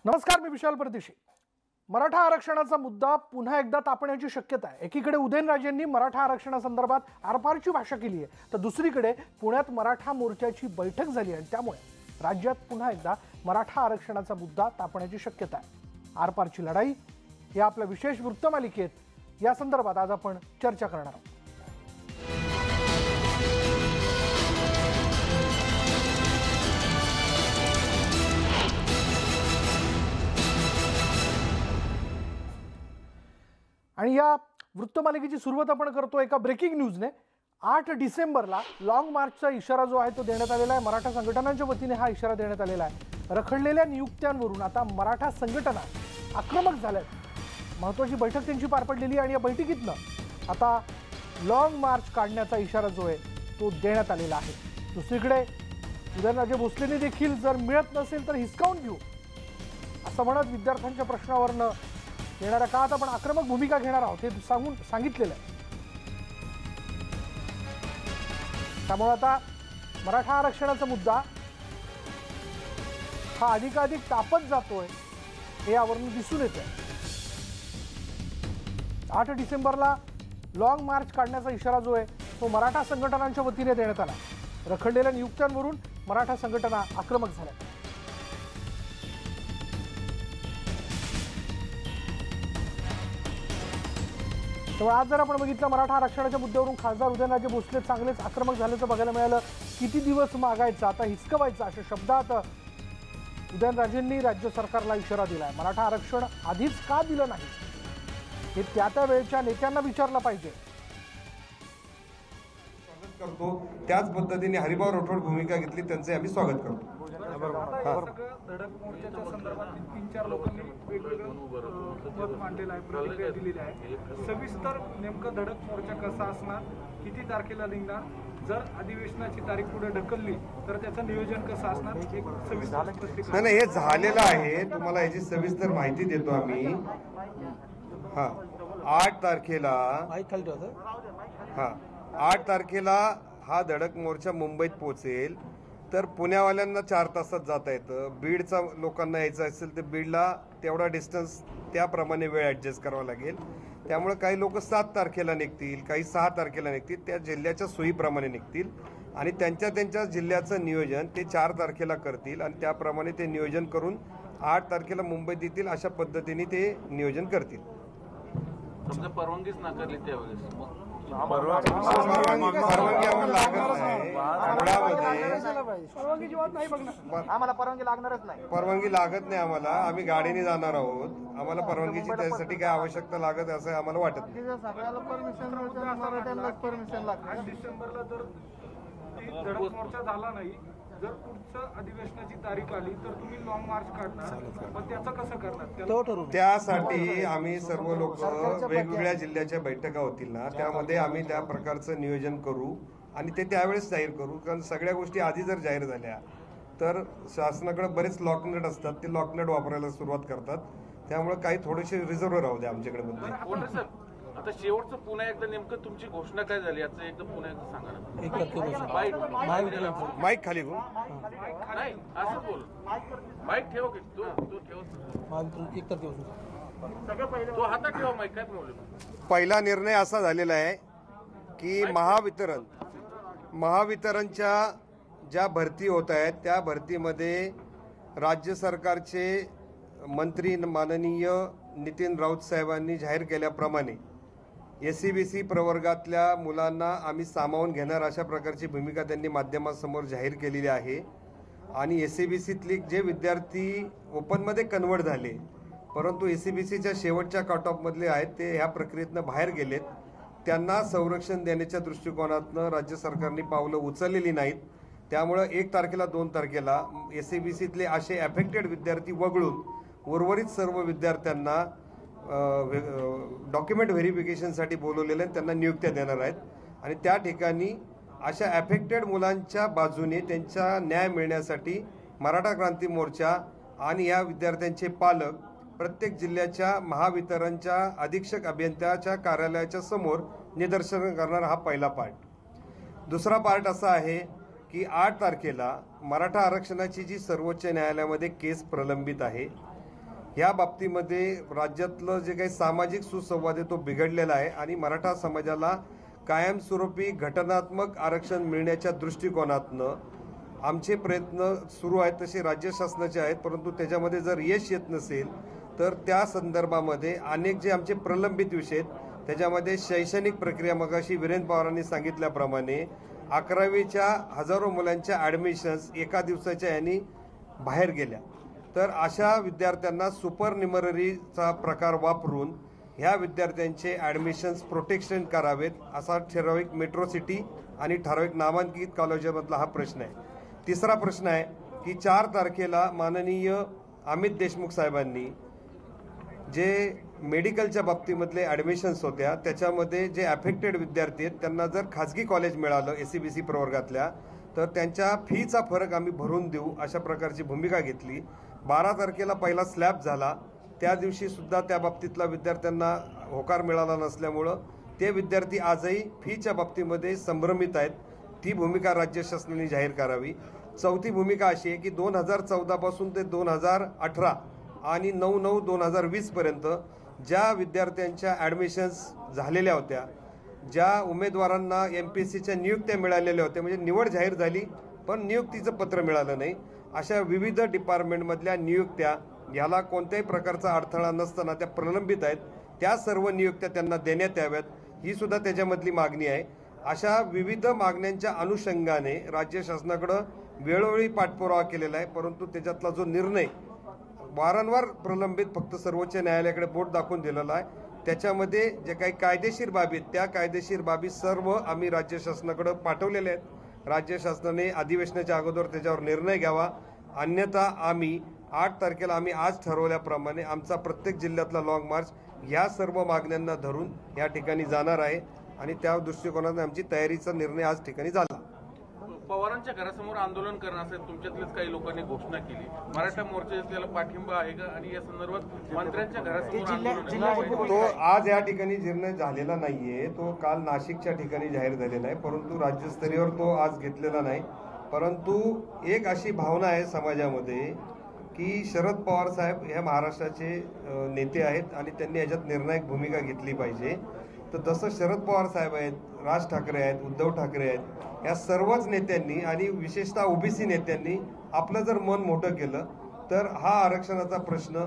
नमस्कार, मी विशाल परदेशी। मराठा आरक्षणाचा मुद्दा पुन्हा एकदा तापण्याची शक्यता आहे। एकीकडे उदयनराजेंनी मराठा आरक्षणासंदर्भात आरपारची भाषा केली आहे, तर दुसरीकडे पुण्यात मराठा मोर्चाची बैठक झाली आणि त्यामुळे राज्यात पुन्हा एकदा मराठा आरक्षणाचा मुद्दा तापण्याची शक्यता आहे। आरपारची लढाई या आपल्या विशेष वृत्तमालिकेत या संदर्भात आज आपण चर्चा करणार आहोत। आणि या वृत्तमालिकेची सुरुवात आपण करतो एका ब्रेकिंग न्यूजने। 8 डिसेंबरला लॉंग मार्चचा इशारा जो आहे तो देण्यात आलेला आहे। मराठा संघटनांच्या वतीने हा इशारा देण्यात आलेला आहे। रखडलेल्या नियुक्त्यांवरून आता मराठा संघटना आक्रमक झाल्यात। महत्त्वाची बैठक त्यांची पार पडलेली आणि या बैठकीतनं आता लॉंग मार्च काढण्याचा इशारा जो आहे तो देण्यात आलेला आहे। दुसरीकडे उदयनराजे भोसलेंनी देखील जर मिळत नसेल तर हिसकावून घेऊ असं म्हणत विद्यार्थ्यांच्या प्रश्नावरनं येणाऱ्या काळात आपण आक्रमक भूमिका घेणार आहोत हे सांगितलेलं आहे। त्यामुळे आता मराठा आरक्षणाचा मुद्दा हा अधिकाधिक तापत जातोय हे यावरून दिसून येतंय। 8 डिसेंबरला लॉंग मार्च काढण्याचा इशारा जो आहे तो मराठा संघटनांच्या वतीने देण्यात आला। रखडलेल्या नियुक्त्यांवरून मराठा संघटना आक्रमक झाल्या। त्यामुळे आज जर आपण बघितलं मराठा आरक्षणाच्या मुद्द्यावरून खासदार उदयनराजे भोसले चांगलेच आक्रमक झाल्याचं बघायला मिळालं। किती दिवस मागायचं, आता हिसकवायचं अशा शब्दात उदयनराजेंनी राज्य सरकारला इशारा दिलाय। मराठा आरक्षण आधीच का दिलं नाही हे त्या वेळच्या नेत्यांना विचारलं पाहिजे। स्वागत करतो, त्याच पद्धतीने हरिभाऊ राठोड भूमिका घेतली, त्यांचे आम्ही स्वागत करतो। धडक मोर्चाच्या संदर्भात 3-4 लोकांनी वेगवेगळं मत मांडलेलं आहे, प्रतिक्रिया दिलेली आहे। सविस्तर नेमकं धडक मोर्चा कसा असणार, किती तारखेला निघणार, जर अधिवेशनाची तारीख पुढे ढकलली तर त्याचं नियोजन कसं असणार, एक सविस्तर स्पष्टीकरण। नाही, हे झालेलं आहे, तुम्हाला याची सविस्तर माहिती देतो आम्ही। 8 तारखेला हा धडक मोर्चा मुंबईत पोहोचेल, तर पुण्यावाल्यांना 4 तासात जाता येतं। बीडचा लोकांना यायचं असेल तर बीडला तेवढा डिस्टन्स त्याप्रमाणे वेळ ॲडजस्ट करावा लागेल। त्यामुळे काही लोक 7 तारखेला निघतील, काही 6 तारखेला निघतील, त्या जिल्ह्याच्या सोयीप्रमाणे निघतील आणि त्यांच्या जिल्ह्याचं नियोजन ते 4 तारखेला करतील आणि त्याप्रमाणे ते नियोजन करून 8 तारखेला मुंबईत येतील, अशा पद्धतीने ते नियोजन करतील। समजा परवानगीच नाकारली त्यावेळेस परवानगी आम्हाला लागत नाही, आम्हाला परवानगी लागणारच नाही, परवानगी लागत नाही आम्हाला। आम्ही गाडीने जाणार आहोत, आम्हाला परवानगीची त्यासाठी काय आवश्यकता लागत असं आम्हाला वाटत नाही। सगळ्याला परमिशन लागतं। 8 डिसेंबरला जर धडक मोर्चा झाला नाही, जर पुढचं अधिवेशनाची तारीख आली तर तुम्ही लॉंग मार्च काढणार, पण त्याचं कसं करणार? त्यासाठी आम्ही सर्व लोक वेगवेगळ्या जिल्ह्याच्या बैठका होतील ना, त्यामध्ये आम्ही त्या प्रकारचं नियोजन करू आणि ते त्यावेळेस जाहीर करू। कारण सगळ्या गोष्टी आधी जर जाहीर झाल्या तर शासनाकडे बरेच लॉकनट असतात, ते लॉकनट वापरायला सुरुवात करतात। त्यामुळे काही थोडेसे रिझर्व्ह राहू द्या आमच्याकडे मध्ये। आता शेवटचं पुन्हा एकदा नेमकं तुमची घोषणा काय झाली याचं एकदा पुन्हा एकदा सांगा ना। माईक खाली घेऊ, नाही असं बोल, माईक ठेव की तो ठेव, तो हातात ठेवा माईक, काय प्रॉब्लेम। पहिला निर्णय असा झालेला आहे की महावितरणच्या ज्या भरती होत आहेत त्या भरतीमध्ये राज्य सरकारचे मंत्री माननीय नितीन राऊत साहेबांनी जाहीर केल्याप्रमाणे SCBC प्रवर्गातल्या मुलांना आम्ही सामावून घेणार, अशा प्रकारची भूमिका त्यांनी माध्यमांसमोर जाहीर केलेली आहे। आणि SCBCतले जे विद्यार्थी ओपनमध्ये कन्वर्ट झाले परंतु SCBCच्या शेवटच्या कट ऑफमधले आहेत ते ह्या प्रक्रियेतनं बाहेर गेलेत, त्यांना संरक्षण देण्याच्या दृष्टिकोनातनं राज्य सरकारने पावलं उचललेली नाहीत। त्यामुळं 1 तारखेला 2 तारखेला SCBCतले असे अफेक्टेड विद्यार्थी वगळून उर्वरित सर्व विद्यार्थ्यांना डॉक्युमेंट व्हेरिफिकेशनसाठी बोलवलेले आहेत, त्यांना नियुक्त्या देणार आहेत। आणि त्या ठिकाणी अशा अफेक्टेड मुलांच्या बाजूने त्यांचा न्याय मिळण्यासाठी मराठा क्रांती मोर्चा आणि या विद्यार्थ्यांचे पालक प्रत्येक जिल्ह्याच्या महावितरणच्या अधीक्षक अभियंत्याच्या कार्यालयाच्या समोर निदर्शन करणार, हा पहिला पार्ट। दुसरा पार्ट असा आहे की 8 तारखेला मराठा आरक्षणाची जी सर्वोच्च न्यायालयामध्ये केस प्रलंबित आहे ह्या बाबतीमध्ये राज्यातलं जे काही सामाजिक सुसंवाद आहे तो बिघडलेला आहे आणि मराठा समाजाला कायमस्वरूपी घटनात्मक आरक्षण मिळण्याच्या दृष्टिकोनातनं आमचे प्रयत्न सुरू आहेत, तसे राज्य शासनाचे आहेत. परंतु त्याच्यामध्ये जर यश येत नसेल तर त्या संदर्भामध्ये अनेक जे आमचे प्रलंबित विषय आहेत त्याच्यामध्ये शैक्षणिक प्रक्रिया, मगाशी वीरेंद्र पवारांनी सांगितल्याप्रमाणे 11वीच्या हजारो मुलांच्या ॲडमिशन्स एका दिवसाच्या यांनी बाहेर गेल्या. तर अशा विद्यार्थ्यांना सुपरन्युमररीचा प्रकार वापरून ह्या विद्यार्थ्यांचे ॲडमिशन्स प्रोटेक्शन करावेत असा ठराविक मेट्रो सिटी आणि ठराविक नामांकित कॉलेजामधला हा प्रश्न आहे. तिसरा प्रश्न आहे की 4 तारखेला माननीय अमित देशमुख साहेबांनी जे मेडिकलच्या बाबतीमधले ॲडमिशन्स होत्या त्याच्यामध्ये जे अफेक्टेड विद्यार्थी आहेत त्यांना जर खाजगी कॉलेज मिळालं SCBC प्रवर्गातल्या तर त्यांच्या फीचा फरक आम्ही भरून देऊ अशा प्रकारची भूमिका घेतली. 12 तारखेला पहिला स्लॅब झाला, त्या दिवशीसुद्धा त्या बाबतीतला विद्यार्थ्यांना होकार मिळाला नसल्यामुळं ते विद्यार्थी आजही फीच्या बाबतीमध्ये संभ्रमित आहेत. ती भूमिका राज्य शासनाने जाहीर करावी. चौथी भूमिका अशी आहे की 2014 पासून ते 2018 आणि 9/9/2020 पर्यंत ज्या विद्यार्थ्यांच्या ॲडमिशन्स झालेल्या होत्या, ज्या उमेदवारांना MPSCच्या नियुक्त्या मिळालेल्या होत्या, म्हणजे निवड जाहीर झाली पण नियुक्तीचं पत्र मिळालं नाही, अशा विविध डिपार्टमेंटमधल्या नियुक्त्या याला कोणत्याही प्रकारचा अडथळा नसताना त्या प्रलंबित आहेत, त्या सर्व नियुक्त्या त्यांना देण्यात याव्यात, ही सुद्धा त्याच्यामधली मागणी आहे. अशा विविध मागण्यांच्या अनुषंगाने राज्य शासनाकडं वेळोवेळी पाठपुरावा केलेला आहे. परंतु त्याच्यातला जो निर्णय वारंवार प्रलंबित फक्त सर्वोच्च न्यायालयाकडे बोट दाखवून दिलेला आहे, त्याच्यामध्ये जे काही कायदेशीर बाबी आहेत त्या कायदेशीर बाबी सर्व आम्ही राज्य शासनाकडे पाठवलेल्या आहेत. राज्य शासनाने अधिवेशनाच्या अगोदर त्याच्यावर निर्णय घ्यावा, अन्यथा आम्ही 8 तारखेला आम्ही आज ठरवल्याप्रमाणे आमचा प्रत्येक जिल्ह्यातला लॉंग मार्च ह्या सर्व मागण्यांना धरून या ठिकाणी जाणार आहे आणि त्या दृष्टिकोनाने आमची तयारीचा निर्णय आज ठिकाणी झाला. पवारांच्या घरासमोर आंदोलन करण्यासाठी तुमच्यातलेच काही लोकांनी घोषणा केली. मराठा मोर्चाला पाठिंबा आहे का आणि या संदर्भात मंत्र्यांच्या घरासमोर आंदोलन तो आज या ठिकाणी निर्णय झालेला नाहीये, तो काल नाशिकच्या ठिकाणी जाहीर झालेला आहे, परंतु राज्यस्तरीयवर तो आज घेतलेला नाही. परंतु एक अशी भावना आहे समाजामध्ये की शरद पवार साहेब हे महाराष्ट्राचे नेते आहेत आणि त्यांनी याच्यात निर्णायक भूमिका घेतली पाहिजे. तर जसं शरद पवार साहेब आहेत, राज ठाकरे आहेत, उद्धव ठाकरे आहेत, या सर्वच नेत्यांनी आणि विशेषतः OBC नेत्यांनी आपलं जर मन मोठं केलं तर हा आरक्षणाचा प्रश्न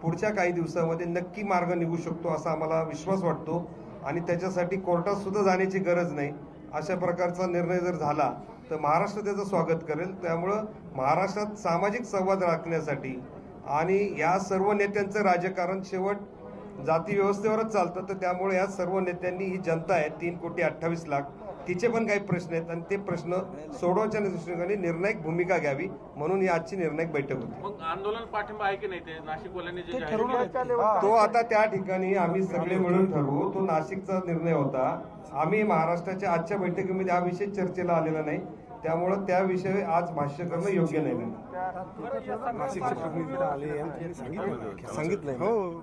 पुढच्या काही दिवसामध्ये नक्की मार्ग निघू शकतो असा आम्हाला विश्वास वाटतो आणि त्याच्यासाठी कोर्टात सुद्धा जाण्याची गरज नाही. अशा प्रकारचा निर्णय जर झाला तर महाराष्ट्र त्याचं स्वागत करेल. त्यामुळं महाराष्ट्रात सामाजिक संवाद राखण्यासाठी आणि या सर्व नेत्यांचं राजकारण शेवट जाती व्यवस्थेवरच चालतं, तर त्यामुळे या सर्व नेत्यांनी ही जनता आहे 3,28,00,000 तिचे पण काही प्रश्न आहेत आणि ते प्रश्न सोडवण्याच्या दृष्टीने निर्णायक भूमिका घ्यावी म्हणून ही आजची निर्णायक बैठक होती. मग आंदोलन पाठिंबा आहे की नाही ते नाशिकवाल्यांनी जे तो आता त्या ठिकाणी आम्ही सगळे मिळून ठरवू. तो नाशिकचा निर्णय होता. आम्ही महाराष्ट्राच्या आजच्या बैठकीमध्ये हा विषय चर्चेला आलेला नाही, त्यामुळं त्याविषयी आज भाष्य करणं योग्य नाही. सांगितलंय हो.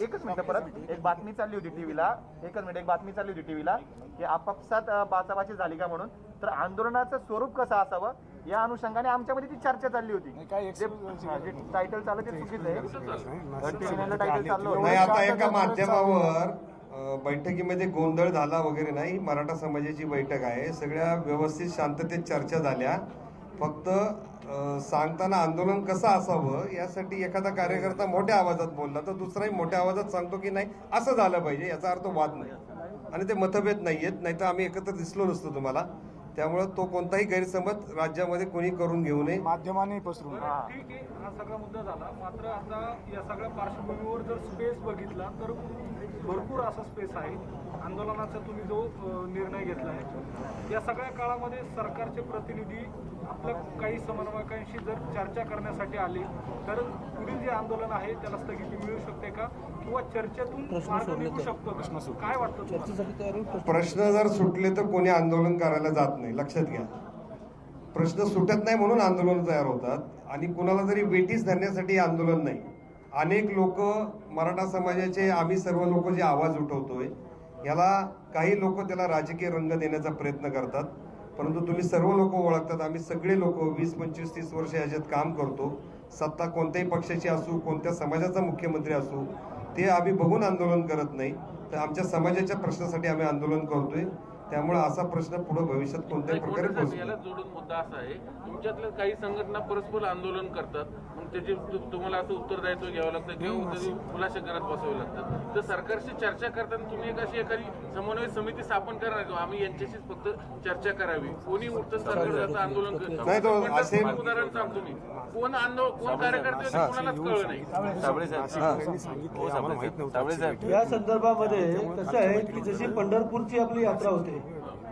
एकच मिनिट, परत एक बातमी चालली होती टीव्हीला, एक बातमी चालली होती टीव्हीला की आपापसात बाचाबाची झाली का म्हणून. तर आंदोलनाचं स्वरूप कसं असावं या अनुषंगाने आमच्यामध्ये ती चर्चा चालली होती. जे टायटल चाललं ते चुकीचं आहे. टायटल चाललं नाही. आता एका माध्यमावर बैठकीमध्ये गोंधळ झाला वगैरे नाही. मराठा समाजाची बैठक आहे, सगळ्या व्यवस्थित शांततेत चर्चा झाल्या. फक्त सांगताना आंदोलन कसं असावं यासाठी एखादा कार्यकर्ता मोठ्या आवाजात बोलला तर दुसराही मोठ्या आवाजात सांगतो की नाही असं झालं पाहिजे, याचा अर्थ वाद नाही आणि ते मतभेद नाही आहेत, नाही तर आम्ही एकत्र दिसलो नसतो तुम्हाला. त्यामुळे तो कोणताही गैरसमज राज्यामध्ये कोणी करून घेऊ नये. माध्यमाने पसरून ठीक आहे, हा सगळा मुद्दा झाला. मात्र आता या सगळ्या पार्श्वभूमीवर जर स्पेस बघितला तर भरपूर असा स्पेस आहे. आंदोलनाचा तुम्ही जो निर्णय घेतला आहे या सगळ्या काळामध्ये सरकारचे प्रतिनिधी आपल्या काही समन्वयकांशी जर चर्चा करण्यासाठी आले तर पुढील जे आंदोलन आहे त्याला स्थगिती मिळू शकते का किंवा चर्चेतून मार्ग निघू शकतो का? काय वाटतं तुम्हाला? प्रश्न जर सुटले तर कोणी आंदोलन करायला जात नाही, लक्षात घ्या. प्रश्न सुटत नाही म्हणून आंदोलन तयार होतात आणि कुणाला तरी वेठीस धरण्यासाठी आंदोलन नाही. अनेक लोक मराठा समाजाचे आम्ही सर्व लोक जे आवाज उठवतोय याला काही लोक त्याला राजकीय रंग देण्याचा प्रयत्न करतात, परंतु तुम्ही सर्व लोक ओळखतात. आम्ही सगळे लोक 20, 25, 30 वर्ष याच्यात काम करतो. सत्ता कोणत्याही पक्षाची असू, कोणत्या समाजाचा मुख्यमंत्री असू, ते आम्ही बघून आंदोलन करत नाही, तर आमच्या समाजाच्या प्रश्नासाठी आम्ही आंदोलन करतोय. त्यामुळे असा प्रश्न पुढे भविष्यात कोणत्याही प्रकारे पोहोचतो. याला जोडून मुद्दा असा आहे, तुमच्यातल्या काही संघटना परस्पर आंदोलन करतात, मग त्याचे तुम्हाला असं उत्तरदायित्व घ्यावं लागतं किंवा त्याची खुलासे करत बसावे लागतात. तर सरकारशी चर्चा करताना तुम्ही एखादी समन्वय समिती स्थापन करणार का? आम्ही यांच्याशीच फक्त चर्चा करावी. कोणी उठतं सरकारचं आंदोलन करतं. नाही तो असे उदाहरण सांगतो मी, कोण कार्यकर्ते होते कोणालाच कळलं नाही. या संदर्भामध्ये कसं आहे की जशी पंढरपूरची आपली यात्रा होते,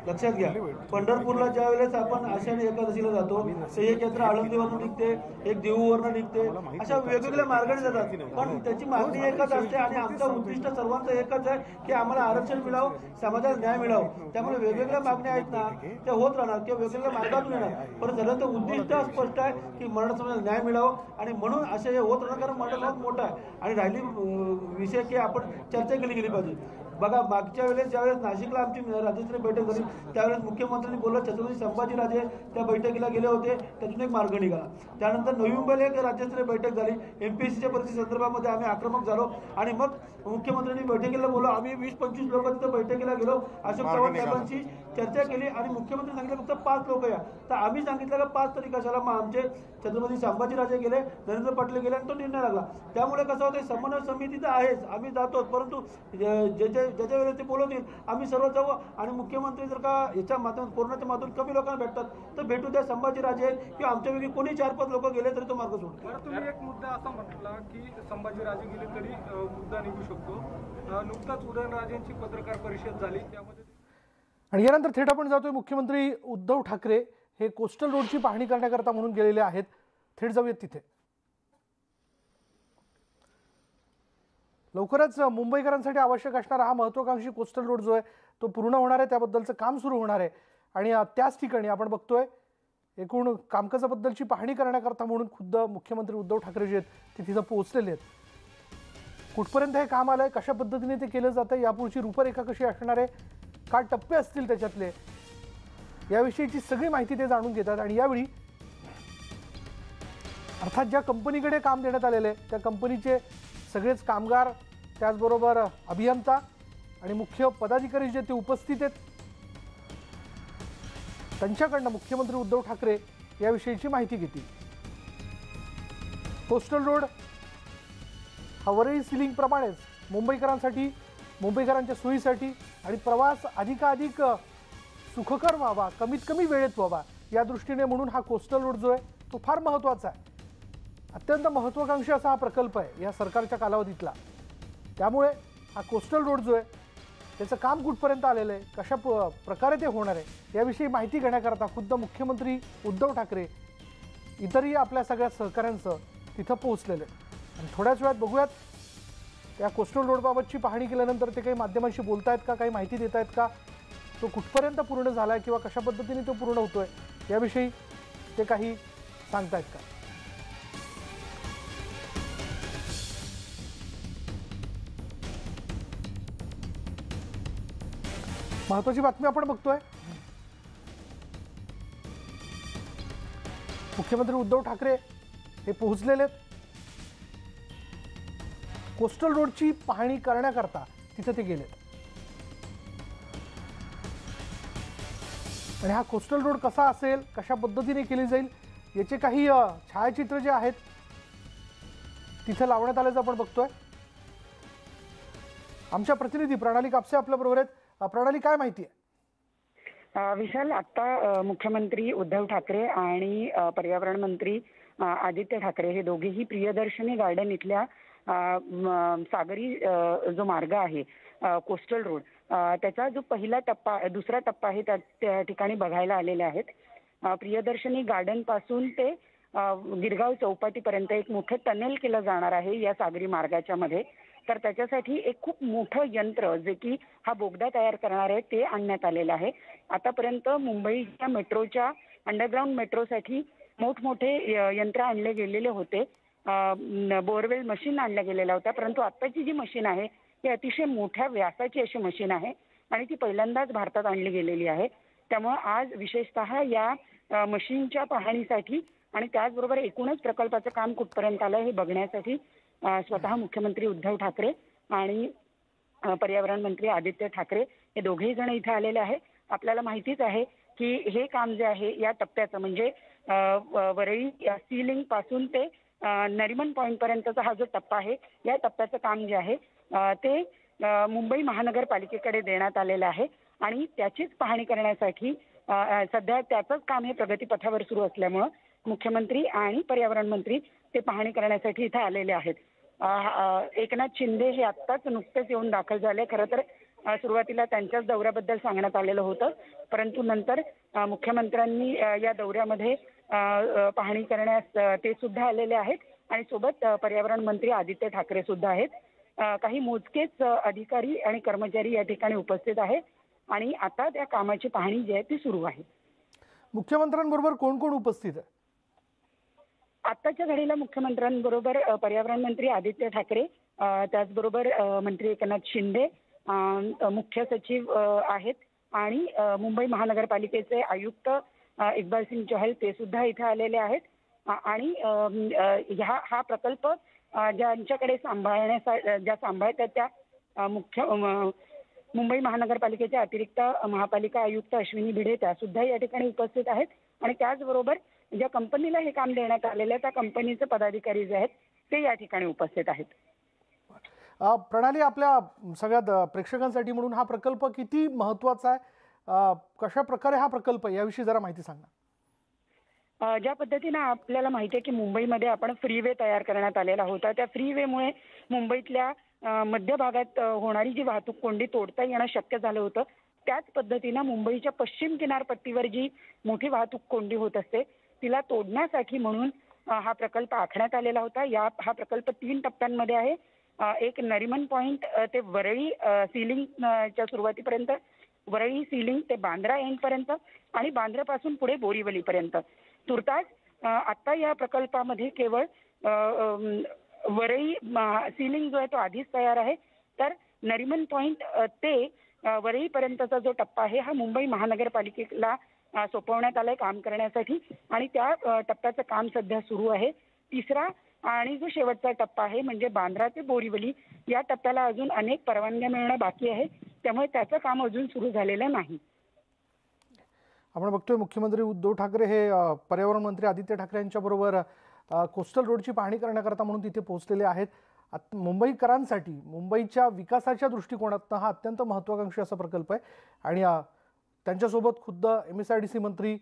लक्षात घ्या, पंढरपूरला ज्या वेळेस आपण आषाढी एकादशीला जातो तर एक यात्रा आळंदीवरून निघते, एक देहूवरून निघते, अशा वेगवेगळ्या मार्गाने जातात, पण त्याची मागणी एकच असते आणि आमचं उद्दिष्ट सर्वांचं एकच आहे की आम्हाला आरक्षण मिळावं, समाजाला न्याय मिळावं. त्यामुळे वेगवेगळ्या मागण्या आहेत ना, त्या होत राहणार किंवा वेगवेगळ्या मार्गातून येणार, पण सर्वांचं उद्दिष्ट स्पष्ट आहे की मराठा समाजाला न्याय मिळावं आणि म्हणून असे हे होत राहणार. कारण मराठा समाज मोठा आहे आणि राहिली विषय की आपण चर्चा केली पाहिजे. बघा, मागच्या वेळेस ज्यावेळेस नाशिकला आमची राज्यस्तरीय बैठक झाली त्यावेळेस मुख्यमंत्र्यांनी बोललं छत्रपती संभाजीराजे त्या बैठकीला गेले होते, त्यातून एक मार्ग निघाला. त्यानंतर नवी मुंबईला एक राज्यस्तरीय बैठक झाली, MPSCच्या परीक्षे संदर्भामध्ये आम्ही आक्रमक झालो आणि मग मुख्यमंत्र्यांनी बैठकीला बोललो, आम्ही 20-25 लोक तिथं बैठकीला गेलो, अशोक चव्हाण साहेबांची चर्चा केली आणि मुख्यमंत्री सांगितलं फक्त 5 लोक या. तर आम्ही सांगितलं का 5 तरी कशाला, मग आमचे छत्रपती संभाजीराजे गेले, नरेंद्र पाटील गेले आणि तो निर्णय लागला. त्यामुळे कसं होतं, समन्वय समिती तर आहेच, आम्ही जातो, परंतु ज्याच्या वेळेस ते बोलवतील आम्ही सर्व जाऊ आणि मुख्यमंत्री जर का याच्या माध्यमातून कोरोनाच्या माध्यमातून कमी लोकांना भेटतात तर भेटू द्या. संभाजीराजे किंवा आमच्यापैकी कोणी 4-5 लोक गेले तरी तो मार्ग सोडतो. बरं, तुम्ही एक मुद्दा असा म्हटला की संभाजीराजे गेले तरी मुद्दा निघू शकतो. नुकताच उदयनराजेंची पत्रकार परिषद झाली, त्यामध्ये आणि यानंतर थेट आपण जातोय, मुख्यमंत्री उद्धव ठाकरे हे कोस्टल रोडची पाहणी करण्याकरता म्हणून गेलेले आहेत. थेट जाऊयात तिथे. लवकरच मुंबईकरांसाठी आवश्यक असणारा हा महत्त्वाकांक्षी कोस्टल रोड जो आहे तो पूर्ण होणार आहे, त्याबद्दलचं काम सुरू होणार आहे आणि त्याच ठिकाणी आपण बघतोय एकूण कामकाजाबद्दलची पाहणी करण्याकरता म्हणून खुद्द मुख्यमंत्री उद्धव ठाकरे जे आहेत ते तिथं पोहोचलेले आहेत. कुठपर्यंत हे काम आलंय, कशा पद्धतीने ते केलं जातं, यापुढची रूपरेखा कशी असणार आहे, काय टप्पे असतील त्याच्यातले, याविषयीची सगळी माहिती ते जाणून घेतात. आणि यावेळी अर्थात ज्या कंपनीकडे काम देण्यात आलेलं आहे त्या कंपनीचे सगळेच कामगार, त्याचबरोबर अभियंता आणि मुख्य पदाधिकारी जे ते उपस्थित आहेत, त्यांच्याकडनं मुख्यमंत्री उद्धव ठाकरे याविषयीची माहिती घेतील. कोस्टल रोड हा वरळी सिलिंगप्रमाणेच मुंबईकरांसाठी, मुंबईकरांच्या सोयीसाठी आणि प्रवास अधिकाधिक सुखकर व्हावा, कमीत कमी वेळेत व्हावा या दृष्टीने म्हणून हा कोस्टल रोड जो आहे तो फार महत्त्वाचा आहे. अत्यंत महत्त्वाकांक्षी असा हा प्रकल्प आहे या सरकारच्या कालावधीतला. त्यामुळे हा कोस्टल रोड जो आहे त्याचं काम कुठपर्यंत आलेलं आहे, कशा प्रकारे ते होणार आहे याविषयी माहिती घेण्याकरता खुद्द मुख्यमंत्री उद्धव ठाकरे इतरही आपल्या सगळ्या सहकाऱ्यांसह तिथं पोहोचलेले आहेत. आणि थोड्याच वेळात बघूयात त्या कोस्टल रोडबाबतची पाहणी केल्यानंतर ते काही माध्यमांशी बोलत आहेत का, काही माहिती देत आहेत का, तो कुठपर्यंत पूर्ण झाला आहे किंवा कशा पद्धतीने तो पूर्ण होतो आहे याविषयी ते काही सांगतायत का. महत्वाची बातमी आपण बघतोय, मुख्यमंत्री उद्धव ठाकरे हे पोहोचलेले आहेत कोस्टल रोडची पाहणी करण्याकरता, तिथे ते गेलेत. आणि हा कोस्टल रोड कसा असेल, कशा पद्धतीने केली जाईल याचे काही छायाचित्र जे आहेत तिथे लावण्यात आल्याचं आपण बघतोय. आमच्या प्रतिनिधी प्रणाली कापसे आपल्या बरोबर आहेत. प्रणाली, काय माहिती आहे? विशाल, आता मुख्यमंत्री उद्धव ठाकरे आणि पर्यावरण मंत्री आदित्य ठाकरे हे दोघेही प्रियदर्शनी गार्डन इथल्या सागरी जो मार्ग आहे कोस्टल रोड त्याचा जो पहिला टप्पा, दुसरा टप्पा आहे त्या ठिकाणी बघायला आलेले आहेत. प्रियदर्शनी गार्डन पासून ते गिरगाव चौपाटीपर्यंत एक मोठं टनेल केलं जाणार आहे या सागरी मार्गाच्या मध्ये. तर त्याच्यासाठी एक खूप मोठं यंत्र जे की हा बोगदा तयार करणार आहे ते आणण्यात आलेलं आहे. आतापर्यंत मुंबईच्या मेट्रोच्या अंडरग्राऊंड मेट्रोसाठी मोठमोठे यंत्र आणले गेलेले होते, बोरवेल मशीन आणल्या गेलेल्या होत्या, परंतु आत्ताची जी मशीन आहे ती अतिशय मोठ्या व्यासाची अशी मशीन आहे आणि ती पहिल्यांदाच भारतात आणली गेलेली आहे. त्यामुळे आज विशेषतः या मशीनच्या पाहणीसाठी आणि त्याचबरोबर एकूणच प्रकल्पाचं काम कुठपर्यंत आलं हे बघण्यासाठी स्वतः मुख्यमंत्री उद्धव ठाकरे आणि पर्यावरण मंत्री आदित्य ठाकरे हे दोघेही जण इथे आलेले आहे. आपल्याला माहितीच आहे की हे काम जे आहे या टप्प्याचं म्हणजे वरळी सीलिंग पासून ते नरिमन पॉइंट पर्यंतचा हा जो टप्पा आहे या टप्प्याचं काम जे आहे ते मुंबई महानगरपालिकेकडे देण्यात आलेलं आहे आणि त्याचीच पाहणी करण्यासाठी सध्या त्याचंच काम हे प्रगतीपथावर सुरू असल्यामुळं मुख्यमंत्री आणि पर्यावरण मंत्री ते पाहणी करण्यासाठी इथे आलेले आहेत. एकनाथ शिंदे हे आत्ताच नुकतेच येऊन दाखल झाले. खरं तर सुरुवातीला त्यांच्याच दौऱ्याबद्दल सांगण्यात आलेलं होतं, परंतु नंतर मुख्यमंत्र्यांनी या दौऱ्यामध्ये पाहणी करण्यास ते सुद्धा आलेले आहेत आणि सोबत पर्यावरण मंत्री आदित्य ठाकरे सुद्धा आहेत. काही मोजकेच अधिकारी आणि कर्मचारी या ठिकाणी उपस्थित आहेत आणि आता त्या कामाची पाहणी जी आहे ती सुरू आहे. मुख्यमंत्र्यांबरोबर कोण कोण उपस्थित आहे? आत्ताच्या घडीला मुख्यमंत्र्यांबरोबर पर्यावरण मंत्री आदित्य ठाकरे, त्याचबरोबर मंत्री एकनाथ शिंदे, मुख्य सचिव आहेत आणि मुंबई महानगरपालिकेचे आयुक्त इक्बाल सिंग चहल ते सुद्धा इथे आलेले आहेत आणि हा प्रकल्प ज्यांच्याकडे ज्या सांभाळतात त्या मुंबई महानगरपालिकेच्या अतिरिक्त महापालिका आयुक्त अश्विनी भिडे त्या सुद्धा या ठिकाणी उपस्थित आहेत आणि त्याचबरोबर ज्या कंपनीला हे काम देण्यात आलेलं आहे त्या कंपनीचे पदाधिकारी जे आहेत ते या ठिकाणी उपस्थित आहेत. प्रणाली, आपल्या सगळ्या प्रेक्षकांसाठी म्हणून हा प्रकल्प किती महत्त्वाचा आहे, कशा प्रकारे हा प्रकल्प याविषयी जरा माहिती सांगा. ज्या पद्धतीनं आपल्याला माहिती आहे की मुंबईमध्ये आपण फ्रीवे तयार करण्यात आलेला होता, त्या फ्रीवेमुळे मुंबईतल्या मध्य भागात होणारी जी वाहतूक कोंडी तोडता येणं शक्य झालं होतं. त्याच पद्धतीनं मुंबईच्या पश्चिम किनारपट्टीवर जी मोठी वाहतूक कोंडी होत असते तिला तोडण्यासाठी म्हणून हा प्रकल्प आखण्यात आलेला होता. हा प्रकल्प 3 टप्प्यांमध्ये आहे. एक नरिमन पॉइंट ते वरळी सीलिंगच्या सुरुवातीपर्यंत, वरळी सीलिंग ते बांद्रा एंड पर्यंत आणि बांद्रापासून पुढे बोरीवलीपर्यंत. तुर्तास आता या प्रकल्पामध्ये केवळ वरळी सीलिंग जो आहे तो आधीच तयार आहे, तर नरिमन पॉइंट ते वरळीपर्यंतचा जो टप्पा आहे हा मुंबई महानगरपालिकेला सोपवण्यात आलंय काम करण्यासाठी आणि त्या टप्प्याचं काम सध्या सुरू आहे. तिसरा आणि जो शेवटचा टप्पा आहे म्हणजे बांद्रा ते बोरीवली या टप्प्याला अजून अनेक परवानग्या मिळणं बाकी आहे, त्यामुळे त्याचं काम अजून सुरू झालेलं नाही. आपण बघतोय मुख्यमंत्री उद्धव ठाकरे हे पर्यावरण मंत्री आदित्य ठाकरे यांच्या बरोबर कोस्टल रोडची पाहणी करण्याकरता म्हणून तिथे पोहोचलेले आहेत. मुंबईकरांसाठी मुंबईच्या विकासाच्या दृष्टिकोनातून हा अत्यंत महत्त्वाकांक्षी असा प्रकल्प आहे आणि त्यांच्यासोबत खुद्द MSIDC मंत्री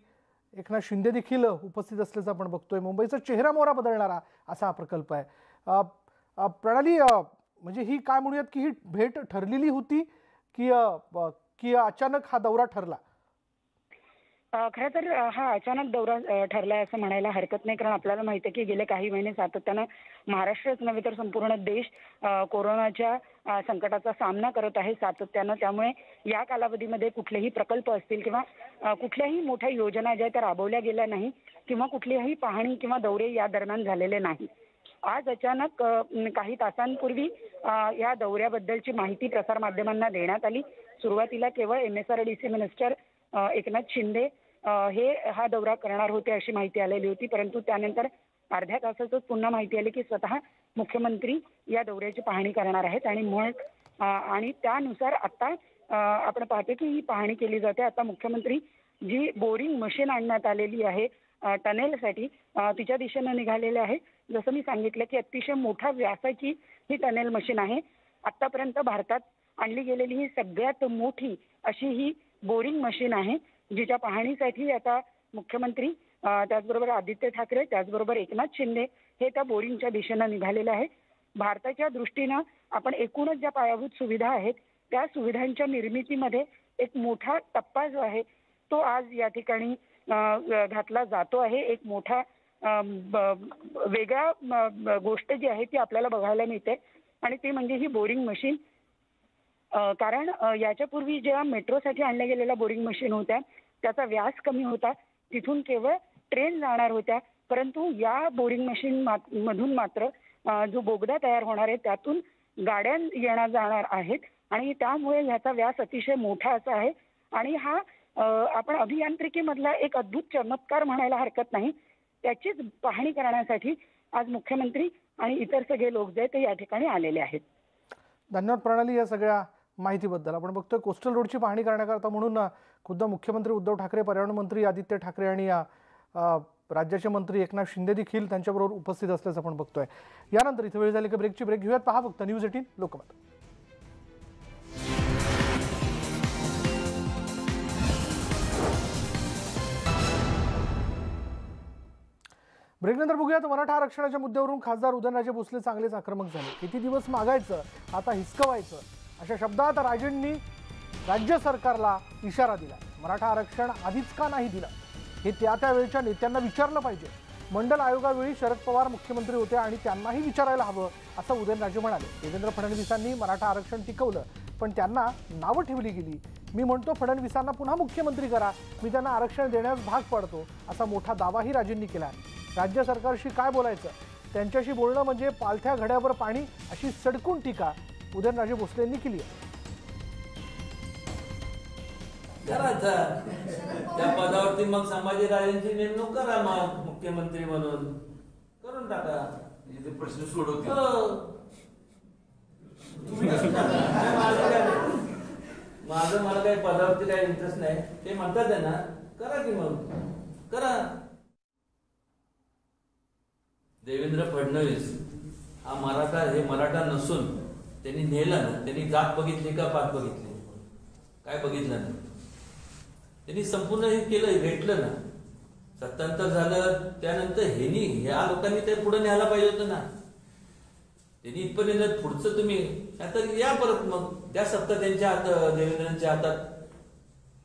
एकनाथ शिंदे देखील उपस्थित असल्याचं आपण बघतोय. मुंबईचा चेहरा मोहरा बदलणारा असा हा प्रकल्प आहे. प्रणाली, म्हणजे ही काय म्हणूयात की ही भेट ठरलेली होती की अचानक हा दौरा ठरला? खरं तर हा अचानक दौरा ठरलाय असं म्हणायला हरकत नाही, कारण आपल्याला माहिती आहे की गेले काही महिने सातत्यानं महाराष्ट्रच नव्हे तर संपूर्ण देश कोरोनाच्या संकटाचा सामना करत आहे सातत्यानं. त्यामुळे या कालावधीमध्ये कुठलेही प्रकल्प असतील किंवा कुठल्याही मोठ्या योजना ज्या त्या राबवल्या गेल्या नाही किंवा कुठलीही पाहणी किंवा दौरे या दरम्यान झालेले नाही. आज अचानक काही तासांपूर्वी या दौऱ्याबद्दलची माहिती प्रसारमाध्यमांना देण्यात आली. सुरुवातीला केवळ MSRDC मिनिस्टर एकनाथ शिंदे हे हा दौरा करणार होते अशी माहिती आलेली होती, परंतु त्यानंतर अर्ध्या तासातच पुन्हा माहिती आली की स्वतः मुख्यमंत्री या दौऱ्याची पाहणी करणार आहेत आणि मग आणि त्यानुसार आता आपण पाहतो की ही पाहणी केली जाते. आता मुख्यमंत्री जी बोरिंग मशीन आणण्यात आलेली आहे टनेलसाठी तिच्या दिशेनं निघालेले आहे. जसं मी सांगितलं की अतिशय मोठ्या व्यासाची ही टनेल मशीन आहे. आतापर्यंत भारतात आणली गेलेली ही सगळ्यात मोठी अशी ही बोरिंग मशीन आहे, जिच्या पाहणीसाठी आता मुख्यमंत्री त्याचबरोबर आदित्य ठाकरे त्याचबरोबर एकनाथ शिंदे हे त्या बोरिंगच्या दिशेनं निघालेले आहे. भारताच्या दृष्टीनं आपण एकूणच ज्या पायाभूत सुविधा आहेत त्या सुविधांच्या निर्मितीमध्ये एक मोठा टप्पा जो आहे तो आज या ठिकाणी घातला जातो आहे. एक मोठा वेगळा गोष्ट जी आहे ती आपल्याला बघायला मिळते आणि ती म्हणजे ही बोरिंग मशीन. कारण याच्यापूर्वी जेव्हा मेट्रोसाठी आणल्या गेलेल्या बोरिंग मशीन होत्या त्याचा व्यास कमी होता, तिथून केवळ ट्रेन जाणार होत्या, परंतु या बोरिंग मशीन मधून मात्र जो बोगदा तयार होणार आहे त्यातून गाड्या येणार जाणार आहेत आणि त्यामुळे ह्याचा व्यास अतिशय मोठा असा आहे आणि हा आपण अभियांत्रिकीमधला एक अद्भुत चमत्कार म्हणायला हरकत नाही. त्याचीच पाहणी करण्यासाठी आज मुख्यमंत्री आणि इतर सगळे लोक जे ते या ठिकाणी आलेले आहेत. धन्यवाद प्रणाली या सगळ्या माहितीबद्दल. आपण बघतोय कोस्टल रोडची पाहणी करण्याकरता म्हणून खुद्द मुख्यमंत्री उद्धव ठाकरे, पर्यावरण मंत्री आदित्य ठाकरे आणि राज्याचे मंत्री एकनाथ शिंदे देखील त्यांच्याबरोबर उपस्थित असल्याचं आपण बघतोय. यानंतर इथे वेळ झाली की ब्रेकची ब्रेक घेऊयात. पहा फक्त न्यूज 18 लोकमत. ब्रेकनंतर बघूयात मराठा आरक्षणाच्या मुद्द्यावरून खासदार उदयनराजे भोसले चांगलेच आक्रमक झाले. किती दिवस मागायचं, आता हिसकवायचं, अशा शब्दात राजेंनी राज्य सरकारला इशारा दिला. मराठा आरक्षण आधीच का नाही दिलं हे त्या वेळच्या नेत्यांना विचारलं पाहिजे. मंडल आयोगावेळी शरद पवार मुख्यमंत्री होते आणि त्यांनाही विचारायला हवं असं उदयनराजे म्हणाले. देवेंद्र फडणवीसांनी मराठा आरक्षण टिकवलं पण त्यांना नावं ठेवली गेली. मी म्हणतो फडणवीसांना पुन्हा मुख्यमंत्री करा, मी त्यांना आरक्षण देण्यास भाग पडतो असा मोठा दावाही राजेंनी केला. राज्य सरकारशी काय बोलायचं, त्यांच्याशी बोलणं म्हणजे पालथ्या घड्यावर पाणी अशी सडकून टीका उदयनराजे भोसले यांनी केली आहे. त्या पदावरती मग संभाजीराजेंची नेमणूक करा, मग मुख्यमंत्री म्हणून करून टाका, ते प्रश्न सोडवतील. माझं मला काही पदावरती काही इंटरेस्ट नाही, ते म्हणतात आहे ना, करा की मग करा. देवेंद्र फडणवीस हा मराठा, हे मराठा नसून त्यांनी नेलं ना, त्यांनी जात बघितली का पात बघितली, काय बघितलं ना, त्यांनी संपूर्ण हे केलं, भेटलं ना. सत्तांतर झालं त्यानंतर ह्या लोकांनी ते पुढे न्यायला पाहिजे होतं ना. त्यांनी इथपर्यंत पुढचं तुम्ही आता या परत मग त्या सत्ता त्यांच्या हातात, देवेंद्रांच्या हातात